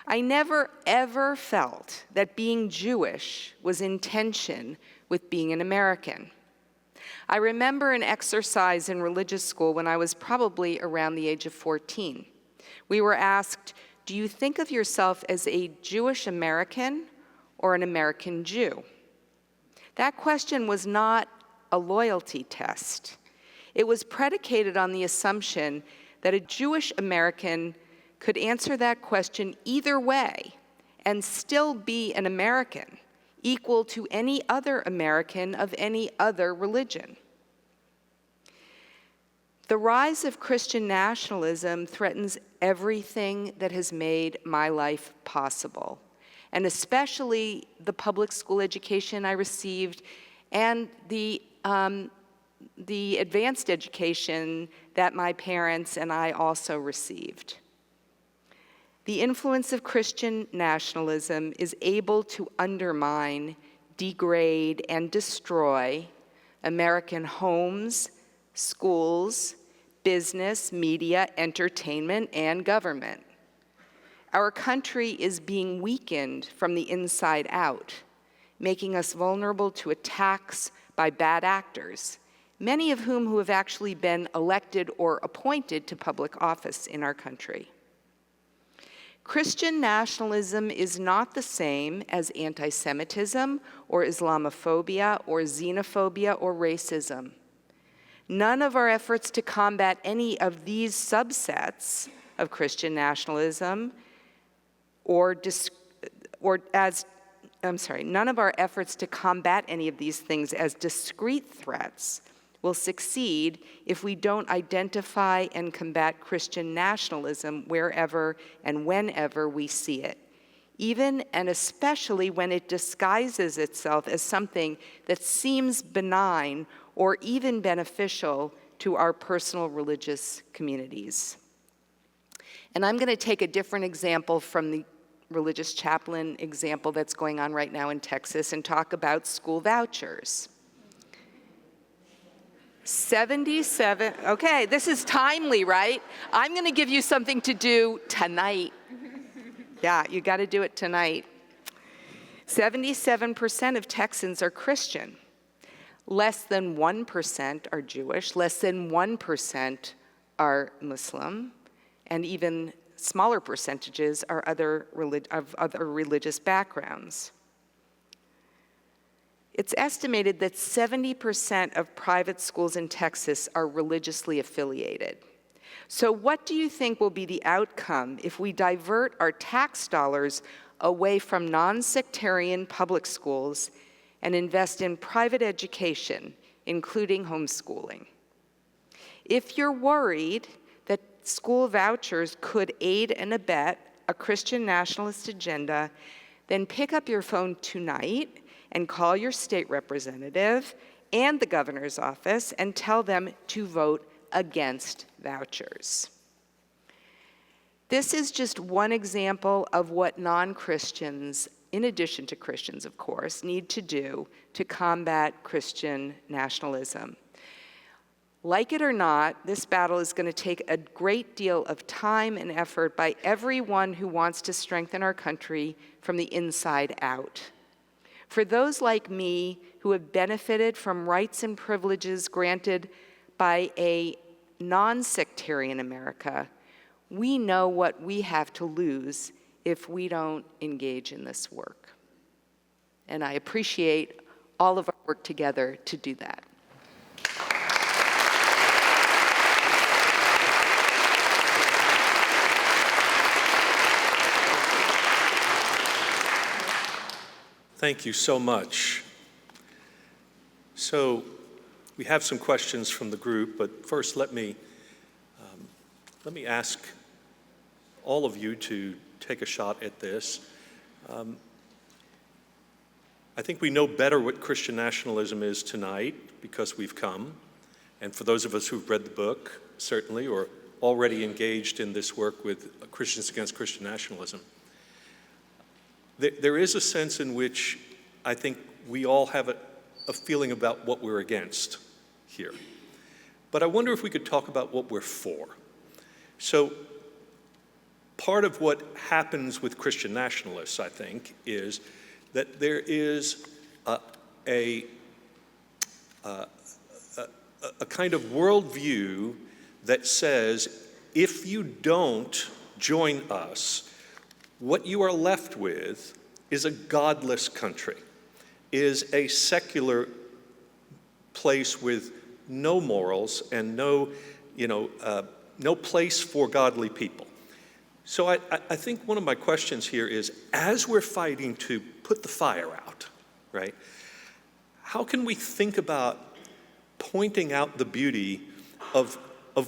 I never ever felt that being Jewish was in tension with being an American. I remember an exercise in religious school when I was probably around the age of 14. We were asked, "Do you think of yourself as a Jewish American or an American Jew?" That question was not a loyalty test. It was predicated on the assumption that a Jewish American could answer that question either way and still be an American, equal to any other American of any other religion. The rise of Christian nationalism threatens everything that has made my life possible, and especially the public school education I received and the advanced education that my parents and I also received. The influence of Christian nationalism is able to undermine, degrade, and destroy American homes, schools, business, media, entertainment, and government. Our country is being weakened from the inside out, making us vulnerable to attacks by bad actors, many of whom have actually been elected or appointed to public office in our country. Christian nationalism is not the same as anti-Semitism or Islamophobia or xenophobia or racism. None of our efforts to combat any of these subsets of Christian nationalism none of our efforts to combat any of these things as discrete threats will succeed if we don't identify and combat Christian nationalism wherever and whenever we see it, even and especially when it disguises itself as something that seems benign or even beneficial to our personal religious communities. And I'm going to take a different example from the religious chaplain example that's going on right now in Texas and talk about school vouchers. 77, okay, this is timely, right? I'm going to give you something to do tonight. Yeah, you got to do it tonight. 77% of Texans are Christian. Less than 1% are Jewish, less than 1% are Muslim, and even smaller percentages are of other religious backgrounds. It's estimated that 70% of private schools in Texas are religiously affiliated. So what do you think will be the outcome if we divert our tax dollars away from non-sectarian public schools and invest in private education, including homeschooling. If you're worried that school vouchers could aid and abet a Christian nationalist agenda, then pick up your phone tonight and call your state representative and the governor's office and tell them to vote against vouchers. This is just one example of what non-Christians, in addition to Christians, of course, need to do to combat Christian nationalism. Like it or not, this battle is going to take a great deal of time and effort by everyone who wants to strengthen our country from the inside out. For those like me who have benefited from rights and privileges granted by a non-sectarian America, we know what we have to lose if we don't engage in this work. And I appreciate all of our work together to do that. Thank you so much. So we have some questions from the group, but first let me ask all of you to take a shot at this. I think we know better what Christian nationalism is tonight because we've come. And for those of us who've read the book, certainly, or already engaged in this work with Christians Against Christian Nationalism, there is a sense in which I think we all have a feeling about what we're against here. But I wonder if we could talk about what we're for. So part of what happens with Christian nationalists, I think, is that there is a kind of worldview that says, if you don't join us, what you are left with is a godless country, is a secular place with no morals and no place for godly people. So I think one of my questions here is, as we're fighting to put the fire out, right, how can we think about pointing out the beauty of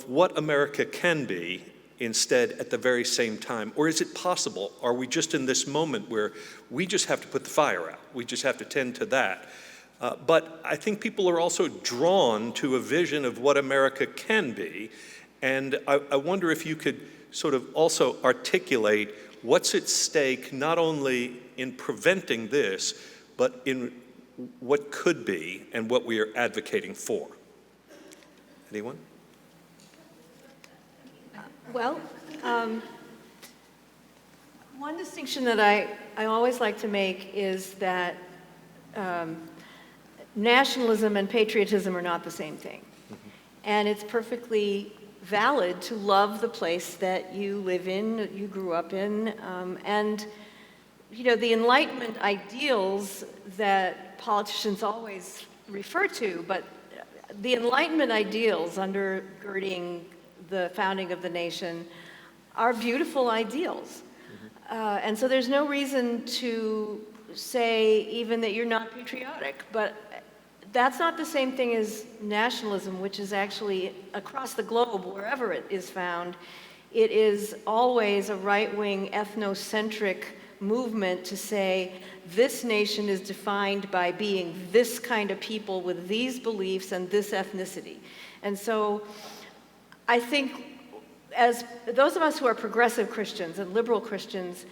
what America can be instead at the very same time? Or is it possible? Are we just in this moment where we just have to put the fire out? We just have to tend to that. But I think people are also drawn to a vision of what America can be. And I wonder if you could sort of also articulate what's at stake, not only in preventing this, but in what could be and what we are advocating for. Anyone? Well, one distinction that I always like to make is that nationalism and patriotism are not the same thing. Mm-hmm. And it's perfectly valid to love the place that you live in, that you grew up in, and the Enlightenment ideals that politicians always refer to, but the Enlightenment ideals undergirding the founding of the nation are beautiful ideals. Mm-hmm. And so there's no reason to say even that you're not patriotic, but that's not the same thing as nationalism, which is actually across the globe, wherever it is found. It is always a right-wing ethnocentric movement to say this nation is defined by being this kind of people with these beliefs and this ethnicity. And so I think as those of us who are progressive Christians and liberal Christians,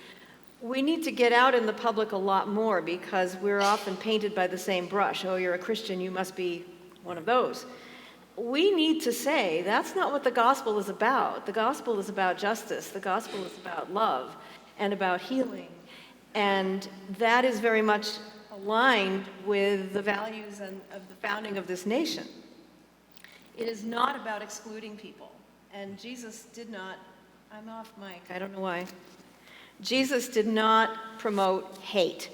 we need to get out in the public a lot more because we're often painted by the same brush. Oh, you're a Christian, you must be one of those. We need to say that's not what the gospel is about. The gospel is about justice. The gospel is about love and about healing. And that is very much aligned with the values of the founding of this nation. It is not about excluding people. And Jesus did not, I'm off mic, I don't know why. Jesus did not promote hate.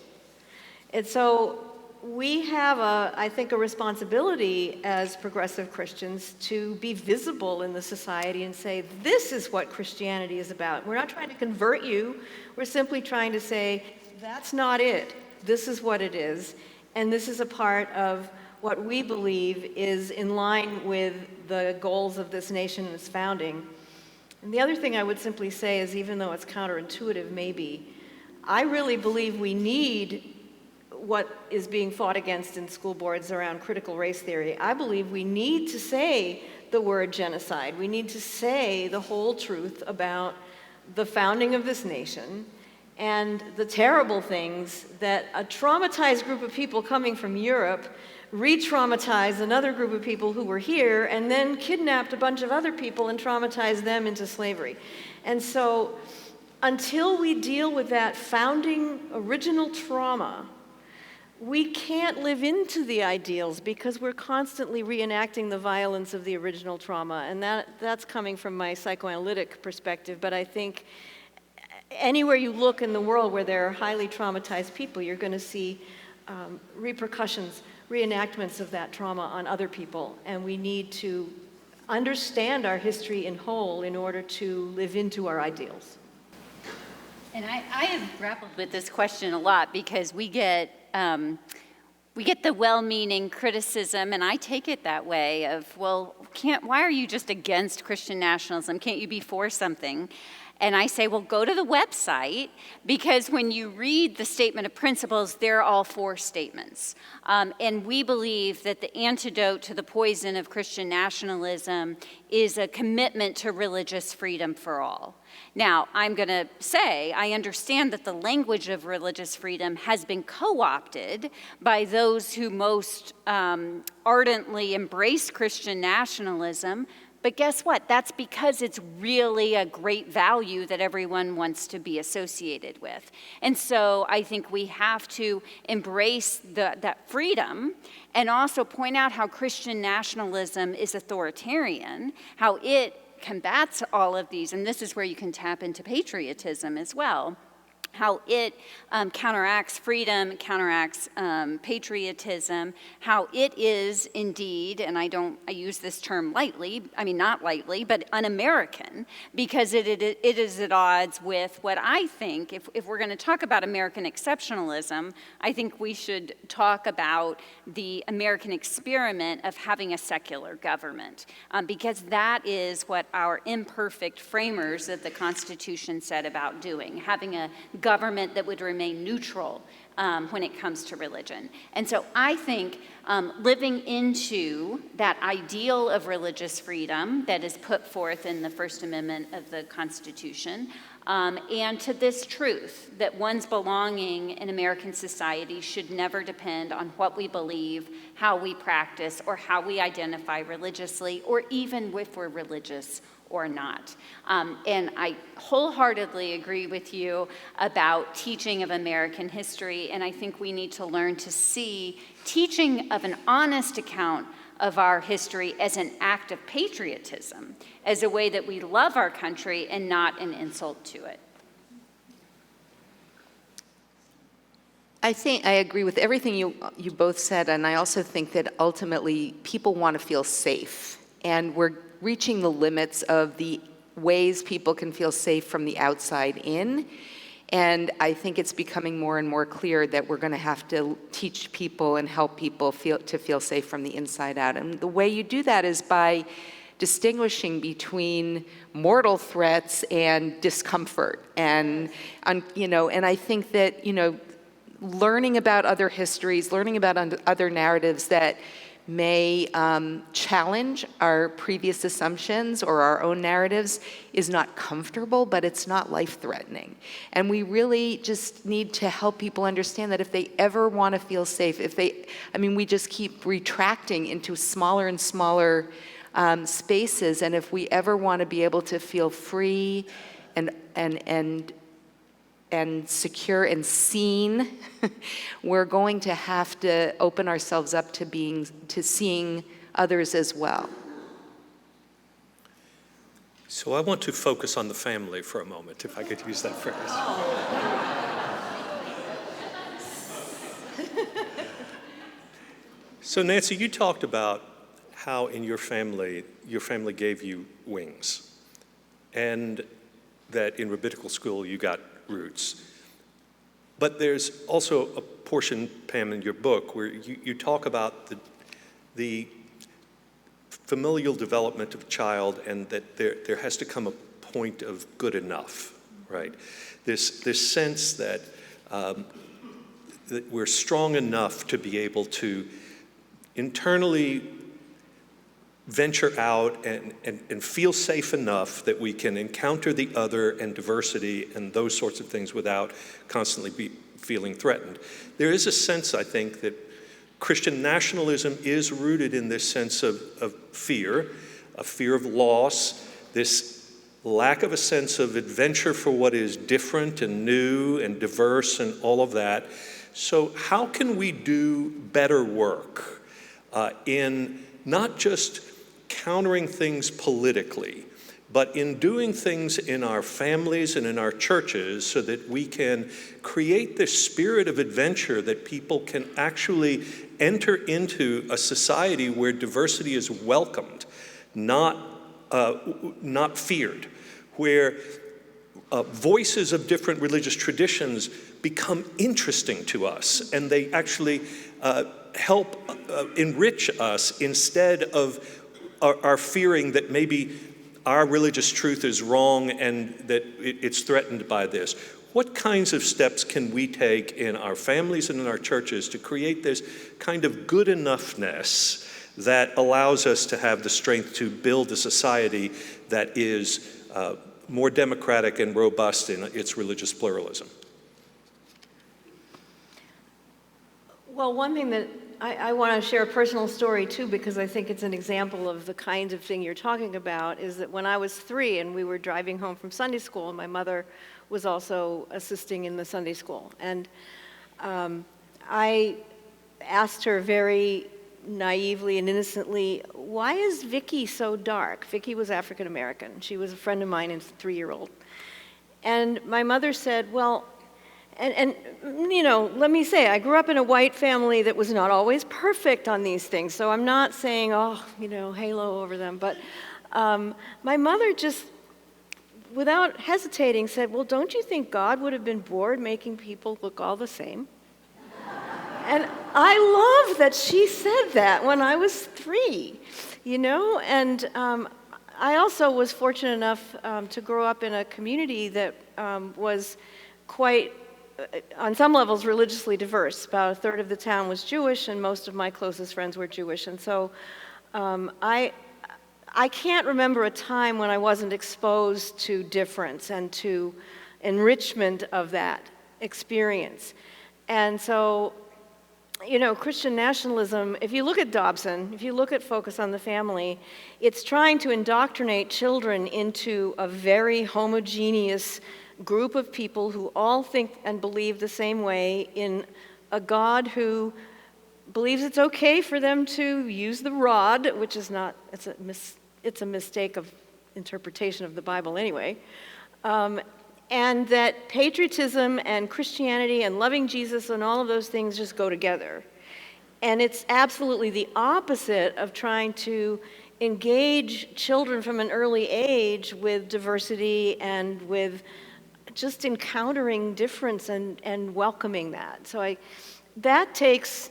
And so we have, I think, a responsibility as progressive Christians to be visible in the society and say, this is what Christianity is about. We're not trying to convert you. We're simply trying to say, that's not it. This is what it is. And this is a part of what we believe is in line with the goals of this nation and its founding. And the other thing I would simply say is, even though it's counterintuitive maybe, I really believe we need what is being fought against in school boards around critical race theory. I believe we need to say the word genocide. We need to say the whole truth about the founding of this nation and the terrible things that a traumatized group of people coming from Europe re-traumatized another group of people who were here and then kidnapped a bunch of other people and traumatized them into slavery. And so until we deal with that founding original trauma, we can't live into the ideals because we're constantly reenacting the violence of the original trauma. And that's coming from my psychoanalytic perspective, but I think anywhere you look in the world where there are highly traumatized people, you're going to see repercussions, reenactments of that trauma on other people. And we need to understand our history in whole in order to live into our ideals. And I have grappled with this question a lot because we get the well-meaning criticism, and I take it that way of, well, why are you just against Christian nationalism? Can't you be for something? And I say, well, go to the website, because when you read the statement of principles, they're all four statements. And we believe that the antidote to the poison of Christian nationalism is a commitment to religious freedom for all. Now, I'm going to say, I understand that the language of religious freedom has been co-opted by those who most ardently embrace Christian nationalism. But guess what? That's because it's really a great value that everyone wants to be associated with. And so I think we have to embrace that freedom and also point out how Christian nationalism is authoritarian, how it combats all of these, and this is where you can tap into patriotism as well, how it counteracts freedom, counteracts patriotism, how it is indeed, and I use this term lightly, I mean not lightly, but un-American, because it is at odds with what I think, if we're going to talk about American exceptionalism, I think we should talk about the American experiment of having a secular government, because that is what our imperfect framers of the Constitution said about doing, having a government that would remain neutral when it comes to religion. And so I think living into that ideal of religious freedom that is put forth in the First Amendment of the Constitution, and to this truth that one's belonging in American society should never depend on what we believe, how we practice, or how we identify religiously, or even if we're religious or not. And I wholeheartedly agree with you about teaching of American history, and I think we need to learn to see teaching of an honest account of our history as an act of patriotism, as a way that we love our country and not an insult to it. I think I agree with everything you both said, and I also think that ultimately people want to feel safe, and we're reaching the limits of the ways people can feel safe from the outside in. And I think it's becoming more and more clear that we're going to have to teach people and help people feel safe from the inside out. And the way you do that is by distinguishing between mortal threats and discomfort. And I think that, learning about other histories, learning about other narratives that may challenge our previous assumptions or our own narratives is not comfortable, but it's not life-threatening. And we really just need to help people understand that if they ever want to feel safe, we just keep retracting into smaller and smaller spaces, and if we ever want to be able to feel free and secure and seen, we're going to have to open ourselves up to seeing others as well. So I want to focus on the family for a moment, if I could use that phrase. So Nancy, you talked about how in your family gave you wings, and that in rabbinical school you got roots. But there's also a portion, Pam, in your book where you talk about the familial development of a child, and that there has to come a point of good enough, right? This sense that we're strong enough to be able to internally venture out and feel safe enough that we can encounter the other and diversity and those sorts of things without constantly feeling threatened. There is a sense, I think, that Christian nationalism is rooted in this sense of fear, a fear of loss, this lack of a sense of adventure for what is different and new and diverse and all of that. So how can we do better work in not just countering things politically, but in doing things in our families and in our churches so that we can create this spirit of adventure that people can actually enter into a society where diversity is welcomed, not feared, where voices of different religious traditions become interesting to us, and they actually help enrich us instead of our fearing that maybe our religious truth is wrong and that it's threatened by this. What kinds of steps can we take in our families and in our churches to create this kind of good enoughness that allows us to have the strength to build a society that is more democratic and robust in its religious pluralism? Well, one thing that I want to share a personal story too, because I think it's an example of the kind of thing you're talking about, is that when I was 3 and we were driving home from Sunday school, and my mother was also assisting in the Sunday school, and I asked her very naively and innocently, why is Vicky so dark? Vicky was African American. She was a friend of mine, and 3-year-old. And my mother said, well, and you know, let me say, I grew up in a white family that was not always perfect on these things, so I'm not saying, oh, you know, halo over them, but my mother just, without hesitating, said, well, don't you think God would have been bored making people look all the same? And I love that she said that when I was 3, you know, and I also was fortunate enough to grow up in a community that was quite, on some levels, religiously diverse. About a third of the town was Jewish, and most of my closest friends were Jewish. And so I can't remember a time when I wasn't exposed to difference and to enrichment of that experience. And so, you know, Christian nationalism, if you look at Dobson, if you look at Focus on the Family, it's trying to indoctrinate children into a very homogeneous group of people who all think and believe the same way in a God who believes it's okay for them to use the rod, which is not, it's a mistake of interpretation of the Bible anyway, and that patriotism and Christianity and loving Jesus and all of those things just go together. And it's absolutely the opposite of trying to engage children from an early age with diversity and with just encountering difference and welcoming that. So that takes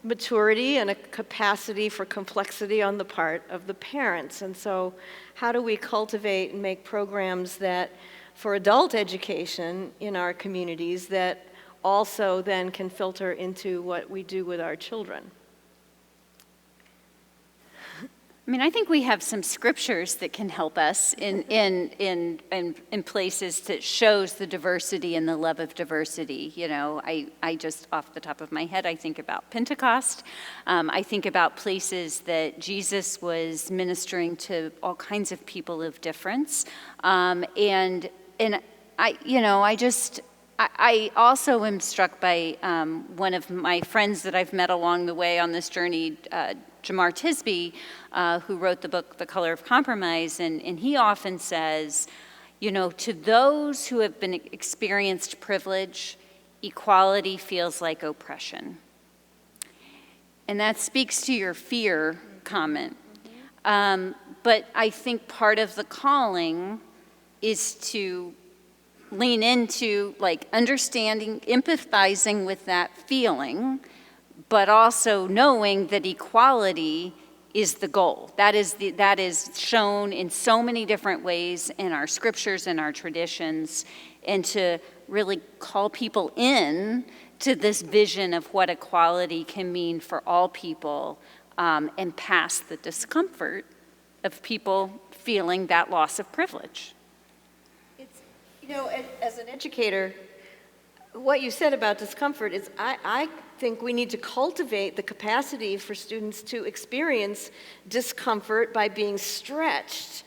maturity and a capacity for complexity on the part of the parents. And so how do we cultivate and make programs that for adult education in our communities that also then can filter into what we do with our children? I mean, I think we have some scriptures that can help us in places that shows the diversity and the love of diversity. You know, I just, off the top of my head, I think about Pentecost. I think about places that Jesus was ministering to all kinds of people of difference. And I, you know, I also am struck by one of my friends that I've met along the way on this journey, Jamar Tisby, who wrote the book, The Color of Compromise, and he often says, you know, to those who have experienced privilege, equality feels like oppression. And that speaks to your fear comment. But I think part of the calling is to lean into like understanding, empathizing with that feeling, but also knowing that equality is the goal. That is shown in so many different ways in our scriptures and our traditions, and to really call people in to this vision of what equality can mean for all people, and past the discomfort of people feeling that loss of privilege. It's, as an educator, what you said about discomfort is I think we need to cultivate the capacity for students to experience discomfort by being stretched.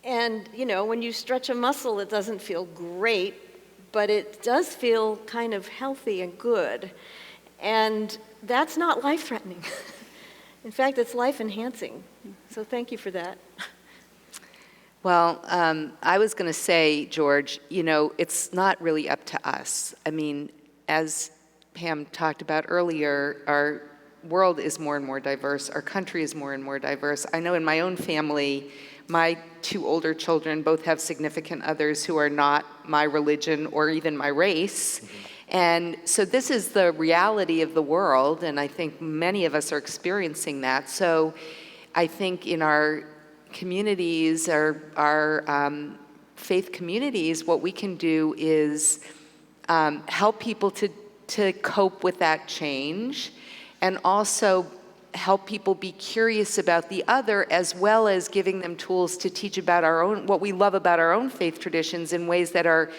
And, when you stretch a muscle, it doesn't feel great, but it does feel kind of healthy and good. And that's not life-threatening. In fact, it's life-enhancing. So thank you for that. Well, I was going to say, George, it's not really up to us. I mean, as Pam talked about earlier, our world is more and more diverse. Our country is more and more diverse. I know in my own family, my 2 older children both have significant others who are not my religion or even my race. Mm-hmm. And so this is the reality of the world, and I think many of us are experiencing that. So I think in our communities, our faith communities, what we can do is help people to cope with that change, and also help people be curious about the other, as well as giving them tools to teach about what we love about our own faith traditions in ways that are,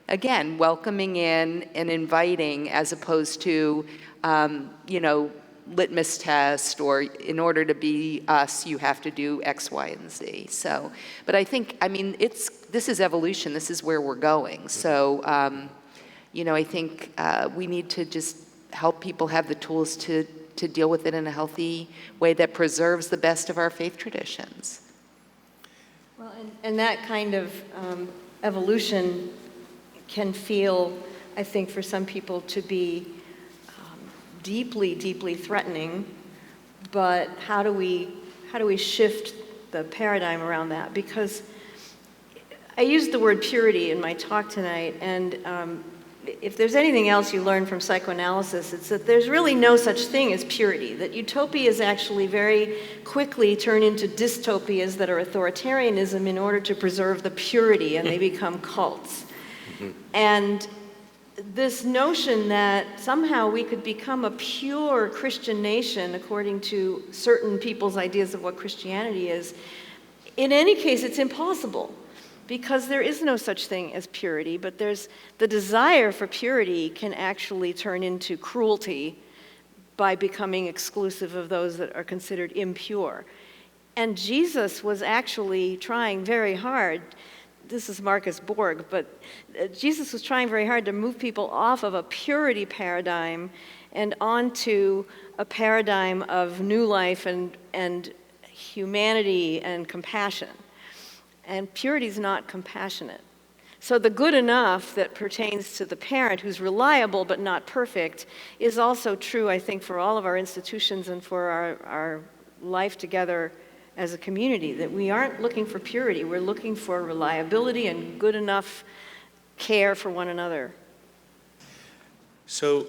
again, welcoming in and inviting, as opposed to, litmus test, or in order to be us, you have to do X, Y, and Z. So, but I think, this is evolution. This is where we're going. So, I think we need to just help people have the tools to deal with it in a healthy way that preserves the best of our faith traditions. Well, and that kind of evolution can feel, I think, for some people to be deeply, deeply threatening. But how do we shift the paradigm around that? Because I used the word purity in my talk tonight, and if there's anything else you learn from psychoanalysis, it's that there's really no such thing as purity, that utopias actually very quickly turn into dystopias that are authoritarianism in order to preserve the purity, and they become cults. Mm-hmm. And this notion that somehow we could become a pure Christian nation according to certain people's ideas of what Christianity is, in any case, it's impossible. Because there is no such thing as purity, but there's the desire for purity can actually turn into cruelty by becoming exclusive of those that are considered impure. And Jesus was actually trying very hard. This is Marcus Borg, but Jesus was trying very hard to move people off of a purity paradigm and onto a paradigm of new life and humanity and compassion. And purity is not compassionate. So the good enough that pertains to the parent who's reliable but not perfect is also true, I think, for all of our institutions and for our life together as a community, that we aren't looking for purity. We're looking for reliability and good enough care for one another. So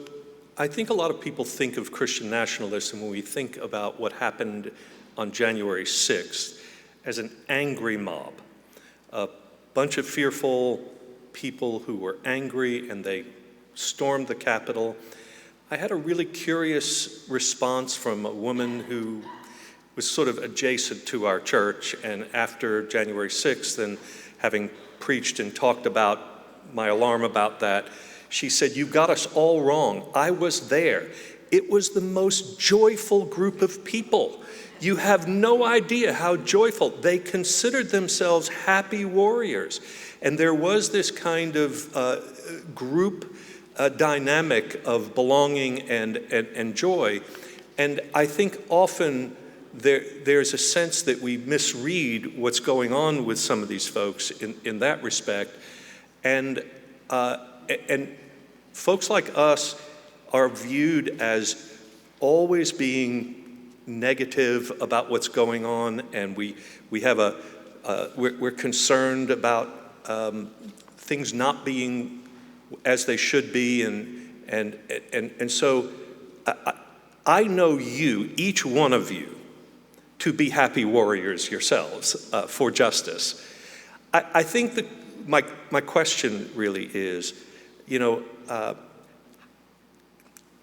I think a lot of people think of Christian nationalism when we think about what happened on January 6th as an angry mob. A bunch of fearful people who were angry, and they stormed the Capitol. I had a really curious response from a woman who was sort of adjacent to our church, and after January 6th, and having preached and talked about my alarm about that, she said, "You got us all wrong. I was there. It was the most joyful group of people. You have no idea how joyful. They considered themselves happy warriors." And there was this kind of group dynamic of belonging and joy. And I think often there's a sense that we misread what's going on with some of these folks in that respect. And folks like us are viewed as always being negative about what's going on, and we have we're concerned about things not being as they should be, and so I know you, each one of you, to be happy warriors yourselves for justice. I think that my question really is,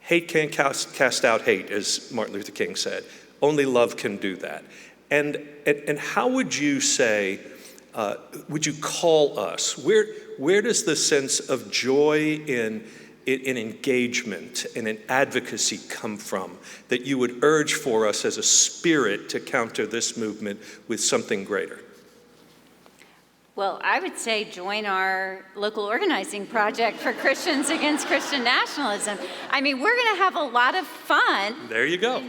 hate can't cast out hate, as Martin Luther King said. Only love can do that. And how would you say, would you call us? Where does the sense of joy in engagement and in advocacy come from that you would urge for us as a spirit to counter this movement with something greater? Well, I would say join our local organizing project for Christians Against Christian Nationalism. I mean, we're going to have a lot of fun. There you go.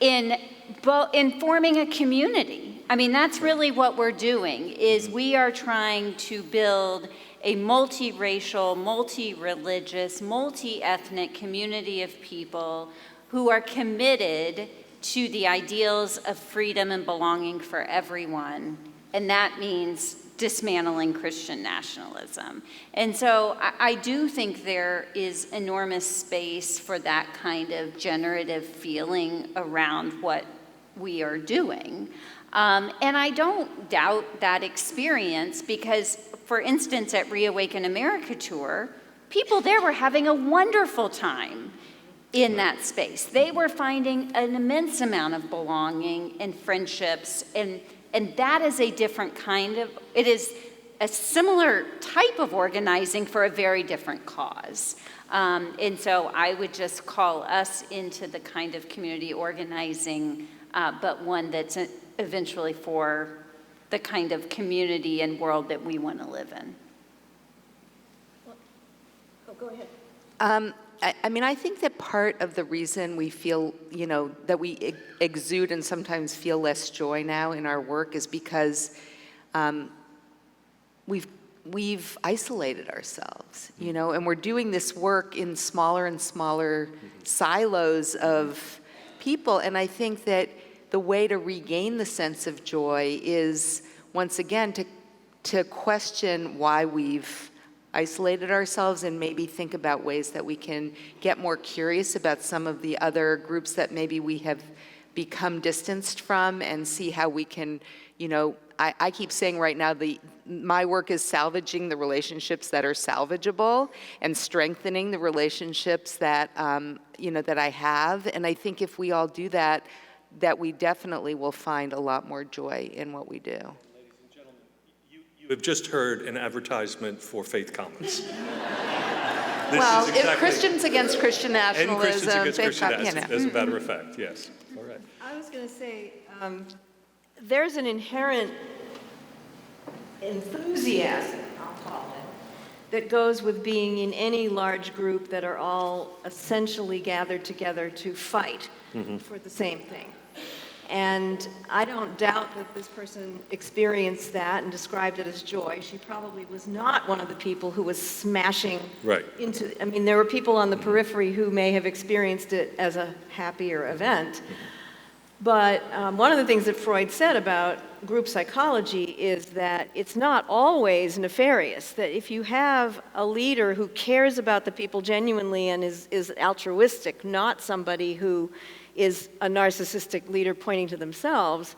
And joy in forming a community. I mean, that's really what we're doing, is we are trying to build a multiracial, multi-religious, multi-ethnic community of people who are committed to the ideals of freedom and belonging for everyone. And that means dismantling Christian nationalism. And so I do think there is enormous space for that kind of generative feeling around what we are doing. And I don't doubt that experience because, for instance, at Reawaken America Tour, people there were having a wonderful time in that space. They were finding an immense amount of belonging and friendships, and that is a different kind of, it is a similar type of organizing for a very different cause. And so I would just call us into the kind of community organizing, but one that's eventually for the kind of community and world that we want to live in. Oh, go ahead. I mean, I think that part of the reason we feel, that we exude and sometimes feel less joy now in our work is because we've isolated ourselves, and we're doing this work in smaller and smaller silos of people. And I think that the way to regain the sense of joy is, once again, to question why we've isolated ourselves and maybe think about ways that we can get more curious about some of the other groups that maybe we have become distanced from, and see how we can, I keep saying right now, my work is salvaging the relationships that are salvageable and strengthening the relationships that, that I have. And I think if we all do that, that we definitely will find a lot more joy in what we do. You have just heard an advertisement for Faith Commons. Well, if Christians Against Christian Nationalism, and Christians Against Christian Faith Nationalism, as a matter of fact, yes. All right. I was going to say, there's an inherent enthusiasm, I'll call it, that goes with being in any large group that are all essentially gathered together to fight for the same thing. And I don't doubt that this person experienced that and described it as joy. She probably was not one of the people who was smashing into, I mean, there were people on the periphery who may have experienced it as a happier event. But one of the things that Freud said about group psychology is that it's not always nefarious, that if you have a leader who cares about the people genuinely and is altruistic, not somebody who is a narcissistic leader pointing to themselves,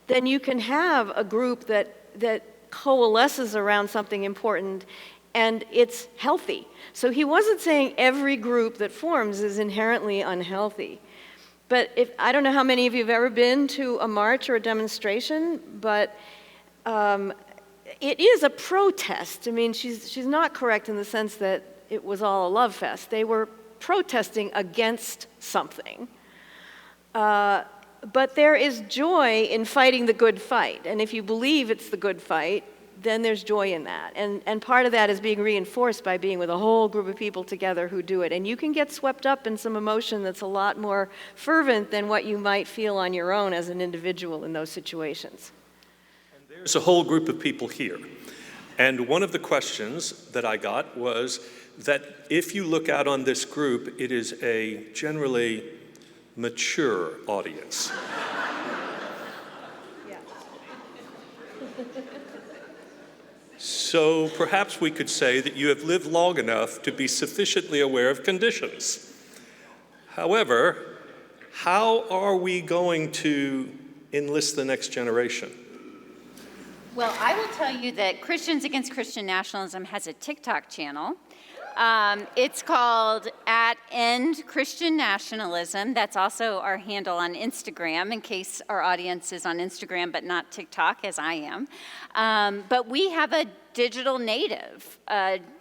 then you can have a group that coalesces around something important, and it's healthy. So he wasn't saying every group that forms is inherently unhealthy. But I don't know how many of you have ever been to a march or a demonstration, but it is a protest. I mean, she's not correct in the sense that it was all a love fest. They were protesting against something. But there is joy in fighting the good fight. And if you believe it's the good fight, then there's joy in that. And part of that is being reinforced by being with a whole group of people together who do it. And you can get swept up in some emotion that's a lot more fervent than what you might feel on your own as an individual in those situations. And there's a whole group of people here. And one of the questions that I got was, that if you look out on this group, it is a generally mature audience. So perhaps we could say that you have lived long enough to be sufficiently aware of conditions. However, how are we going to enlist the next generation? Well, I will tell you that Christians Against Christian Nationalism has a TikTok channel. It's called @EndChristianNationalism. That's also our handle on Instagram, in case our audience is on Instagram but not TikTok, as I am. But we have a digital native,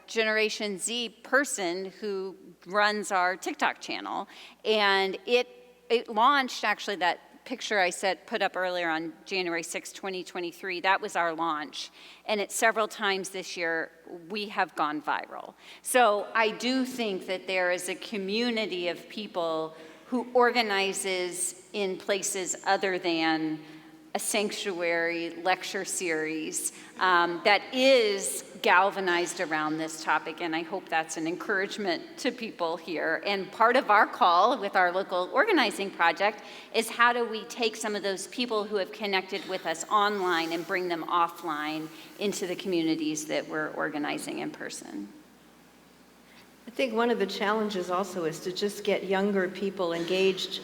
Generation Z person who runs our TikTok channel. And it launched, actually, that picture I put up earlier on January 6, 2023, that was our launch. And it's several times this year we have gone viral. So I do think that there is a community of people who organizes in places other than a sanctuary lecture series that is galvanized around this topic, and I hope that's an encouragement to people here. And part of our call with our local organizing project is how do we take some of those people who have connected with us online and bring them offline into the communities that we're organizing in person. I think one of the challenges also is to just get younger people engaged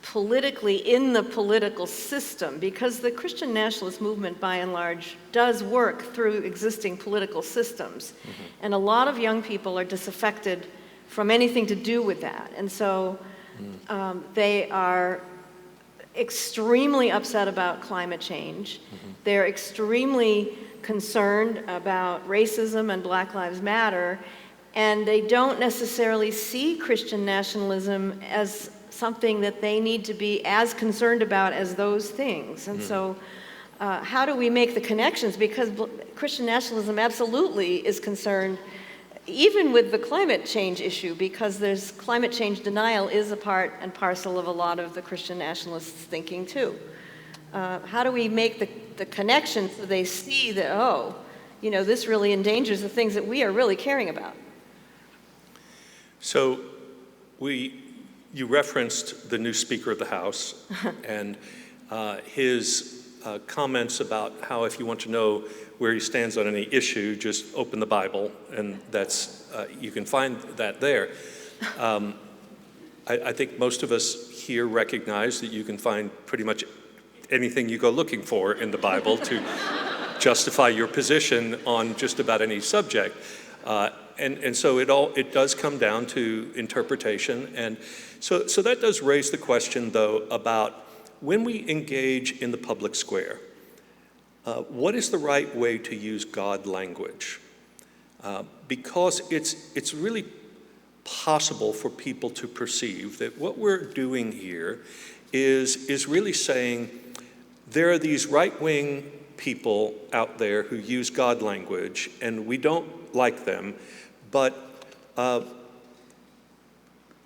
politically in the political system, because the Christian nationalist movement, by and large, does work through existing political systems. Mm-hmm. And a lot of young people are disaffected from anything to do with that. And so they are extremely upset about climate change. Mm-hmm. They're extremely concerned about racism and Black Lives Matter. And they don't necessarily see Christian nationalism as something that they need to be as concerned about as those things. And so how do we make the connections? Because Christian nationalism absolutely is concerned even with the climate change issue, because there's climate change denial is a part and parcel of a lot of the Christian nationalists' thinking too. How do we make the connections so they see that, oh, you know, this really endangers the things that we are really caring about? So you referenced the new Speaker of the House and his comments about how if you want to know where he stands on any issue, just open the Bible, and that's you can find that there. I think most of us here recognize that you can find pretty much anything you go looking for in the Bible to justify your position on just about any subject. And so it does come down to interpretation. And so that does raise the question, though, about when we engage in the public square, what is the right way to use God language? Because it's really possible for people to perceive that what we're doing here is really saying there are these right-wing people out there who use God language, and we don't like them. But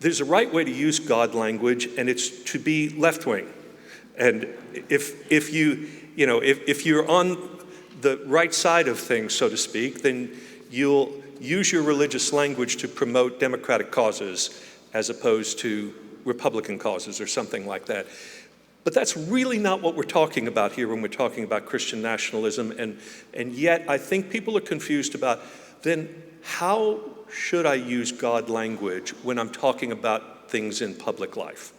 there's a right way to use God language, and it's to be left-wing. And if you're on the right side of things, so to speak, then you'll use your religious language to promote democratic causes as opposed to Republican causes or something like that. But that's really not what we're talking about here when we're talking about Christian nationalism. And yet I think people are confused about then how should I use God language when I'm talking about things in public life?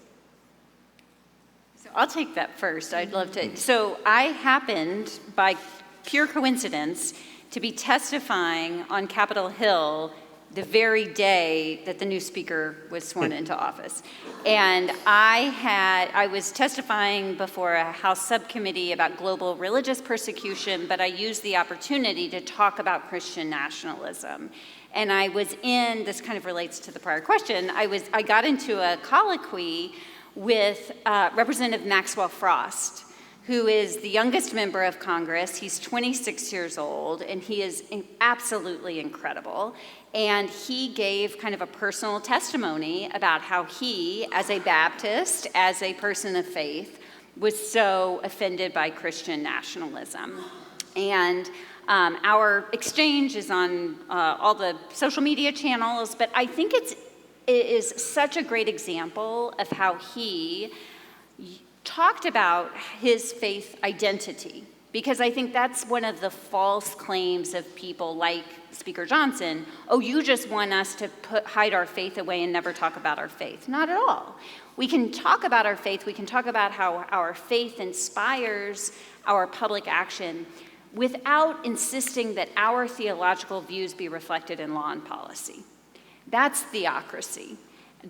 So I'll take that first. I'd love to. So I happened, by pure coincidence, to be testifying on Capitol Hill the very day that the new speaker was sworn into office. And I was testifying before a House subcommittee about global religious persecution, but I used the opportunity to talk about Christian nationalism. And I was this kind of relates to the prior question, I got into a colloquy with Representative Maxwell Frost, who is the youngest member of Congress. He's 26 years old, and he is absolutely incredible. And he gave kind of a personal testimony about how he, as a Baptist, as a person of faith, was so offended by Christian nationalism. And Our exchange is on all the social media channels, but I think it is such a great example of how he talked about his faith identity, because I think that's one of the false claims of people like Speaker Johnson. Oh, you just want us to hide our faith away and never talk about our faith. Not at all. We can talk about our faith. We can talk about how our faith inspires our public action without insisting that our theological views be reflected in law and policy. That's theocracy.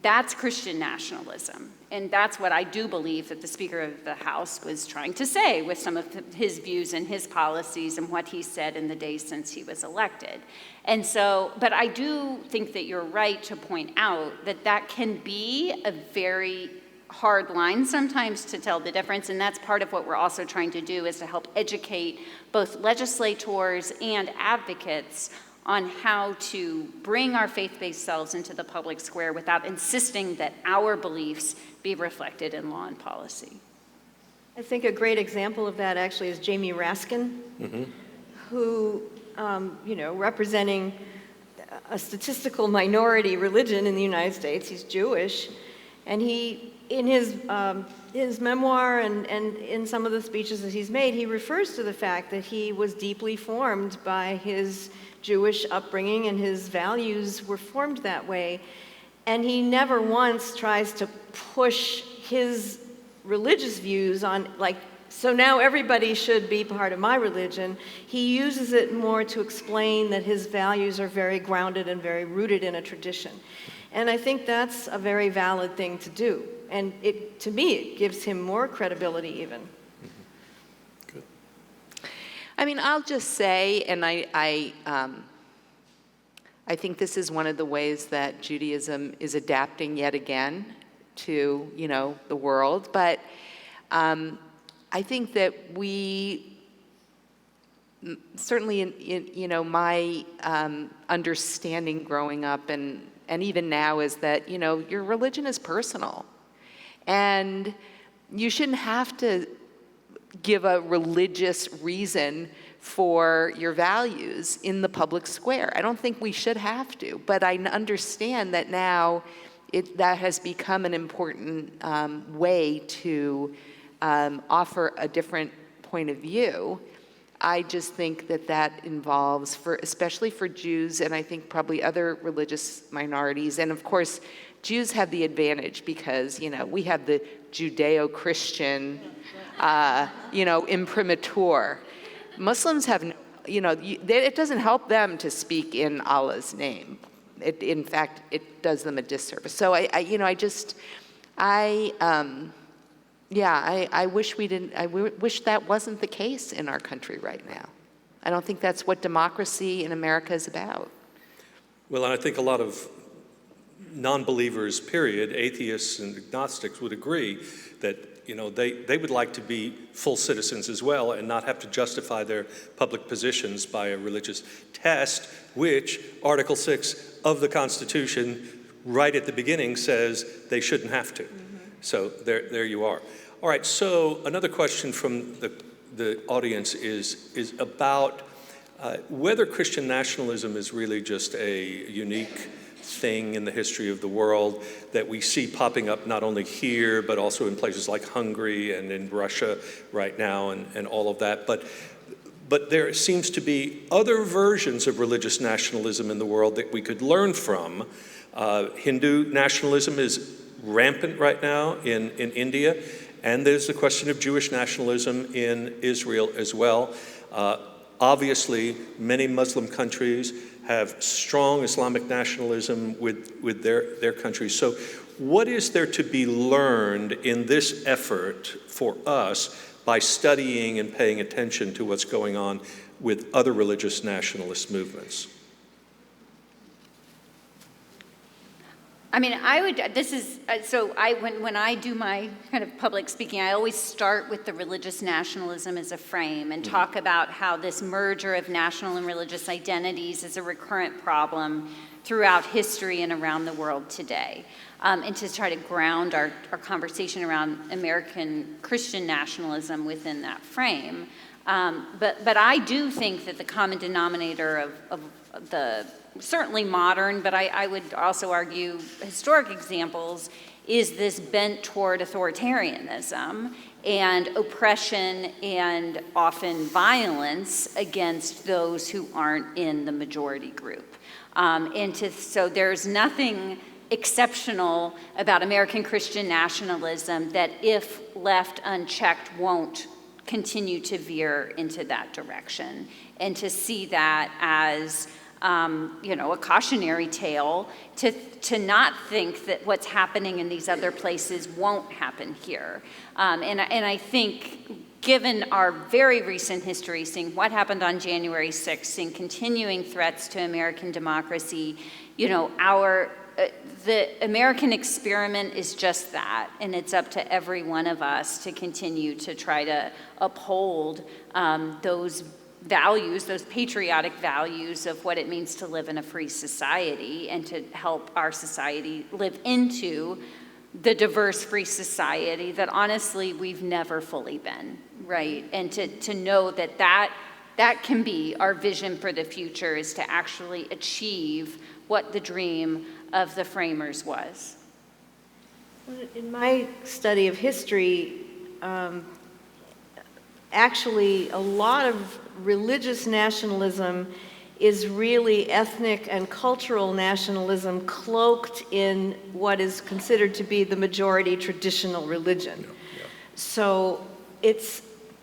That's Christian nationalism. And that's what I do believe that the Speaker of the House was trying to say with some of his views and his policies and what he said in the days since he was elected. And so, but I do think that you're right to point out that that can be a very hard line sometimes to tell the difference, and that's part of what we're also trying to do, is to help educate both legislators and advocates on how to bring our faith-based selves into the public square without insisting that our beliefs be reflected in law and policy. I think a great example of that actually is Jamie Raskin, who, representing a statistical minority religion in the United States, he's Jewish, and he, in his memoir and in some of the speeches that he's made, he refers to the fact that he was deeply formed by his Jewish upbringing, and his values were formed that way. And he never once tries to push his religious views on, like, so now everybody should be part of my religion. He uses it more to explain that his values are very grounded and very rooted in a tradition. And I think that's a very valid thing to do. And to me, it gives him more credibility even. Good. I mean, I'll just say, and I think this is one of the ways that Judaism is adapting yet again to, the world. But I think that we, certainly in my understanding growing up and even now, is that, your religion is personal. And you shouldn't have to give a religious reason for your values in the public square. I don't think we should have to, but I understand that now that has become an important way to offer a different point of view. I just think that involves, especially for Jews, and I think probably other religious minorities, and of course, Jews have the advantage because, we have the Judeo-Christian, imprimatur. Muslims have, it doesn't help them to speak in Allah's name. In fact, it does them a disservice. So I wish that wasn't the case in our country right now. I don't think that's what democracy in America is about. Well, and I think a lot of non-believers, period, atheists and agnostics would agree that, they would like to be full citizens as well and not have to justify their public positions by a religious test, which Article 6 of the Constitution right at the beginning says they shouldn't have to. So there you are. All right, so another question from the audience is about whether Christian nationalism is really just a unique thing in the history of the world that we see popping up not only here, but also in places like Hungary and in Russia right now and all of that. But there seems to be other versions of religious nationalism in the world that we could learn from. Hindu nationalism is rampant right now in India, and there's the question of Jewish nationalism in Israel as well. Obviously, many Muslim countries have strong Islamic nationalism with their countries. So what is there to be learned in this effort for us by studying and paying attention to what's going on with other religious nationalist movements? I mean, I would, this is, when I do my kind of public speaking, I always start with the religious nationalism as a frame and talk about how this merger of national and religious identities is a recurrent problem throughout history and around the world today. And to try to ground our conversation around American Christian nationalism within that frame. But I do think that the common denominator of the certainly modern, but I would also argue historic examples is this bent toward authoritarianism and oppression and often violence against those who aren't in the majority group. So there's nothing exceptional about American Christian nationalism that, if left unchecked, won't continue to veer into that direction. And to see that as a cautionary tale, to not think that what's happening in these other places won't happen here. And I think, given our very recent history, seeing what happened on January 6th, seeing continuing threats to American democracy, the American experiment is just that, and it's up to every one of us to continue to try to uphold those values, those patriotic values of what it means to live in a free society and to help our society live into the diverse free society that honestly we've never fully been, right? And to know that can be our vision for the future, is to actually achieve what the dream of the framers was. In my study of history, actually a lot of religious nationalism is really ethnic and cultural nationalism cloaked in what is considered to be the majority traditional religion. So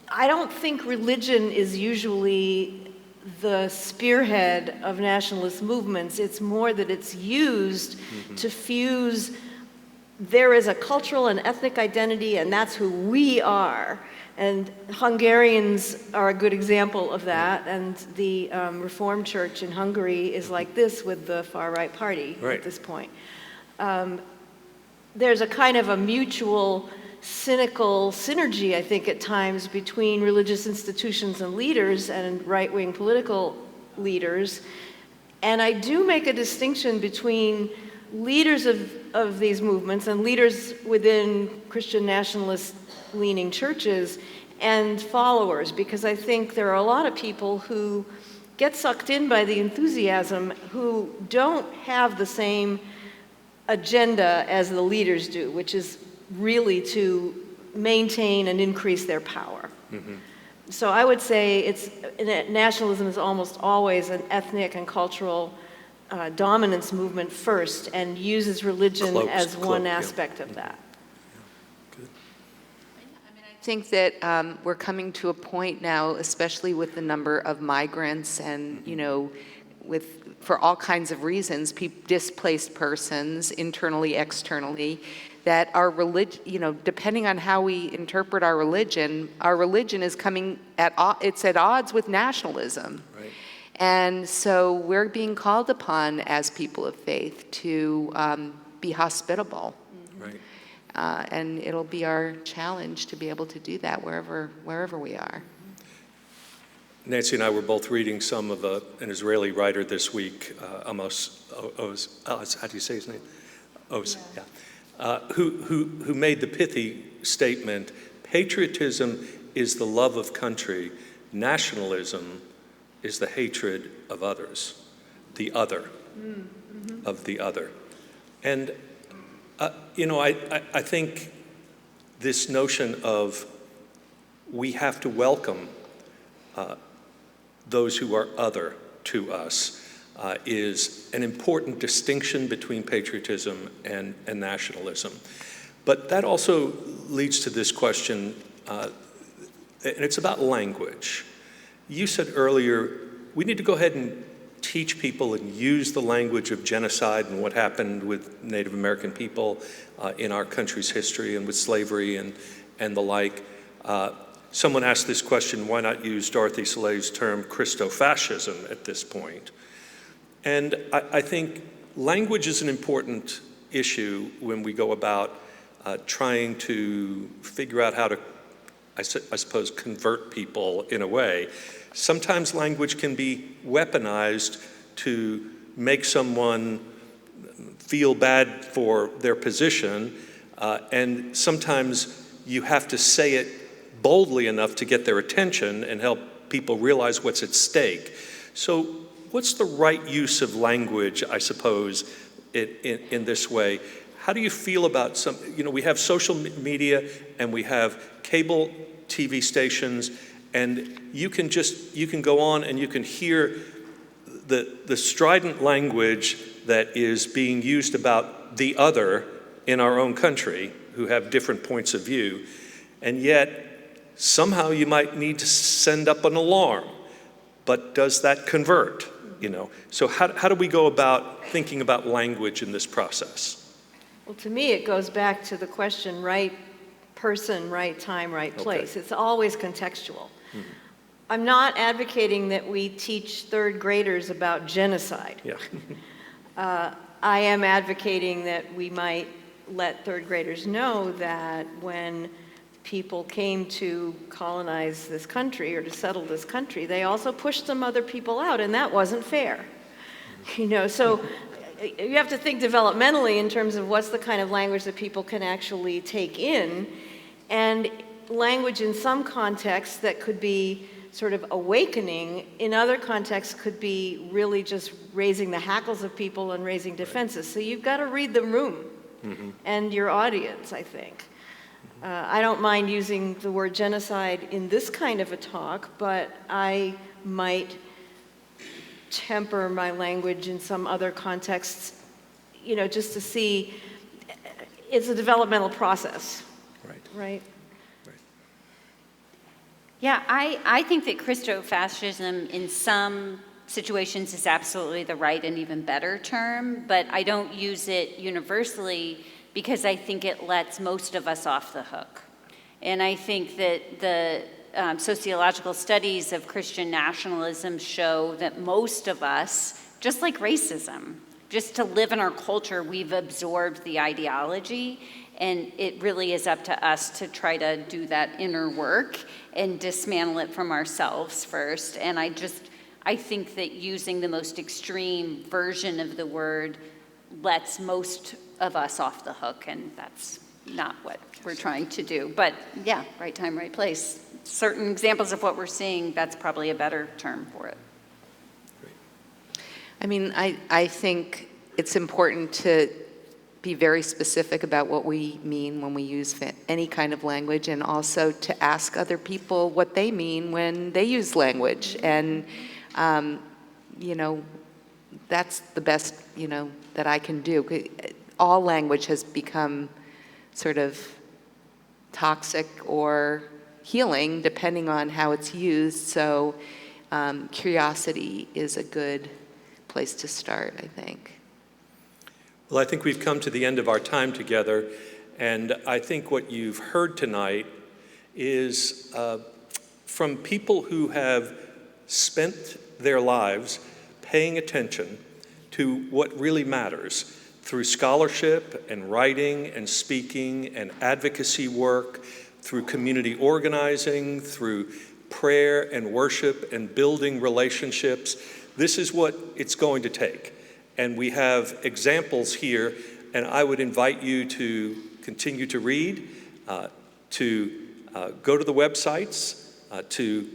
I don't think religion is usually the spearhead of nationalist movements. It's more that it's used to fuse, there is a cultural and ethnic identity, and that's who we are. And Hungarians are a good example of that, and the Reformed Church in Hungary is like this with the far-right party at this point. There's a kind of a mutual, cynical synergy, I think, at times between religious institutions and leaders and right-wing political leaders. And I do make a distinction between leaders of these movements and leaders within Christian nationalist-leaning churches and followers, because I think there are a lot of people who get sucked in by the enthusiasm who don't have the same agenda as the leaders do, which is really to maintain and increase their power. So I would say nationalism is almost always an ethnic and cultural dominance movement first, and uses religion as one aspect of that. I think that we're coming to a point now, especially with the number of migrants and, for all kinds of reasons, displaced persons, internally, externally, that our religion, depending on how we interpret our religion is coming at odds with nationalism. Right. And so we're being called upon as people of faith to be hospitable. Right. And it'll be our challenge to be able to do that wherever we are. Nancy and I were both reading some of an Israeli writer this week, Amos Oz, how do you say his name? Oz, yeah. Who made the pithy statement, patriotism is the love of country, nationalism is the hatred of others, the other, of the other. And I think this notion of we have to welcome those who are other to us is an important distinction between patriotism and nationalism. But that also leads to this question, and it's about language. You said earlier, we need to go ahead and teach people and use the language of genocide and what happened with Native American people in our country's history and with slavery and the like. Someone asked this question, why not use Dorothy Salay's term Christofascism at this point? And I think language is an important issue when we go about trying to figure out how to, I suppose, convert people in a way. Sometimes language can be weaponized to make someone feel bad for their position, and sometimes you have to say it boldly enough to get their attention and help people realize what's at stake. So what's the right use of language, I suppose, in this way? How do you feel about we have social media and we have cable TV stations, and you can go on and you can hear the strident language that is being used about the other in our own country who have different points of view, and yet somehow you might need to send up an alarm, but does that convert? So how do we go about thinking about language in this process? Well, to me, it goes back to the question, right person, right time, right place. Okay. It's always contextual. I'm not advocating that we teach third graders about genocide. Yeah. I am advocating that we might let third graders know that when people came to colonize this country or to settle this country, they also pushed some other people out, and that wasn't fair. So you have to think developmentally in terms of what's the kind of language that people can actually take in, and language in some contexts that could be sort of awakening, in other contexts could be really just raising the hackles of people and raising defenses. So you've got to read the room and your audience, I think. I don't mind using the word genocide in this kind of a talk, but I might temper my language in some other contexts, just to see it's a developmental process. Right? Yeah, I think that Christofascism in some situations is absolutely the right and even better term, but I don't use it universally because I think it lets most of us off the hook. And I think that the sociological studies of Christian nationalism show that most of us, just like racism, just to live in our culture, we've absorbed the ideology, and it really is up to us to try to do that inner work and dismantle it from ourselves first. And I think that using the most extreme version of the word lets most of us off the hook, and that's not what we're trying to do. But yeah, right time, right place. Certain examples of what we're seeing, that's probably a better term for it. I mean, I think it's important to be very specific about what we mean when we use any kind of language, and also to ask other people what they mean when they use language. And, that's the best, that I can do. All language has become sort of toxic or healing, depending on how it's used. So curiosity is a good place to start, I think. Well, I think we've come to the end of our time together, and I think what you've heard tonight is from people who have spent their lives paying attention to what really matters through scholarship and writing and speaking and advocacy work, through community organizing, through prayer and worship and building relationships. This is what it's going to take. And we have examples here, and I would invite you to continue to read, to go to the websites, to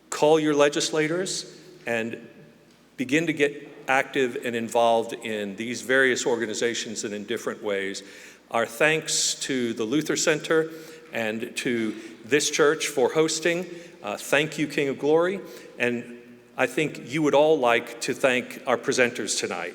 call your legislators, and begin to get active and involved in these various organizations and in different ways. Our thanks to the Luther Center and to this church for hosting. Thank you, King of Glory. And I think you would all like to thank our presenters tonight.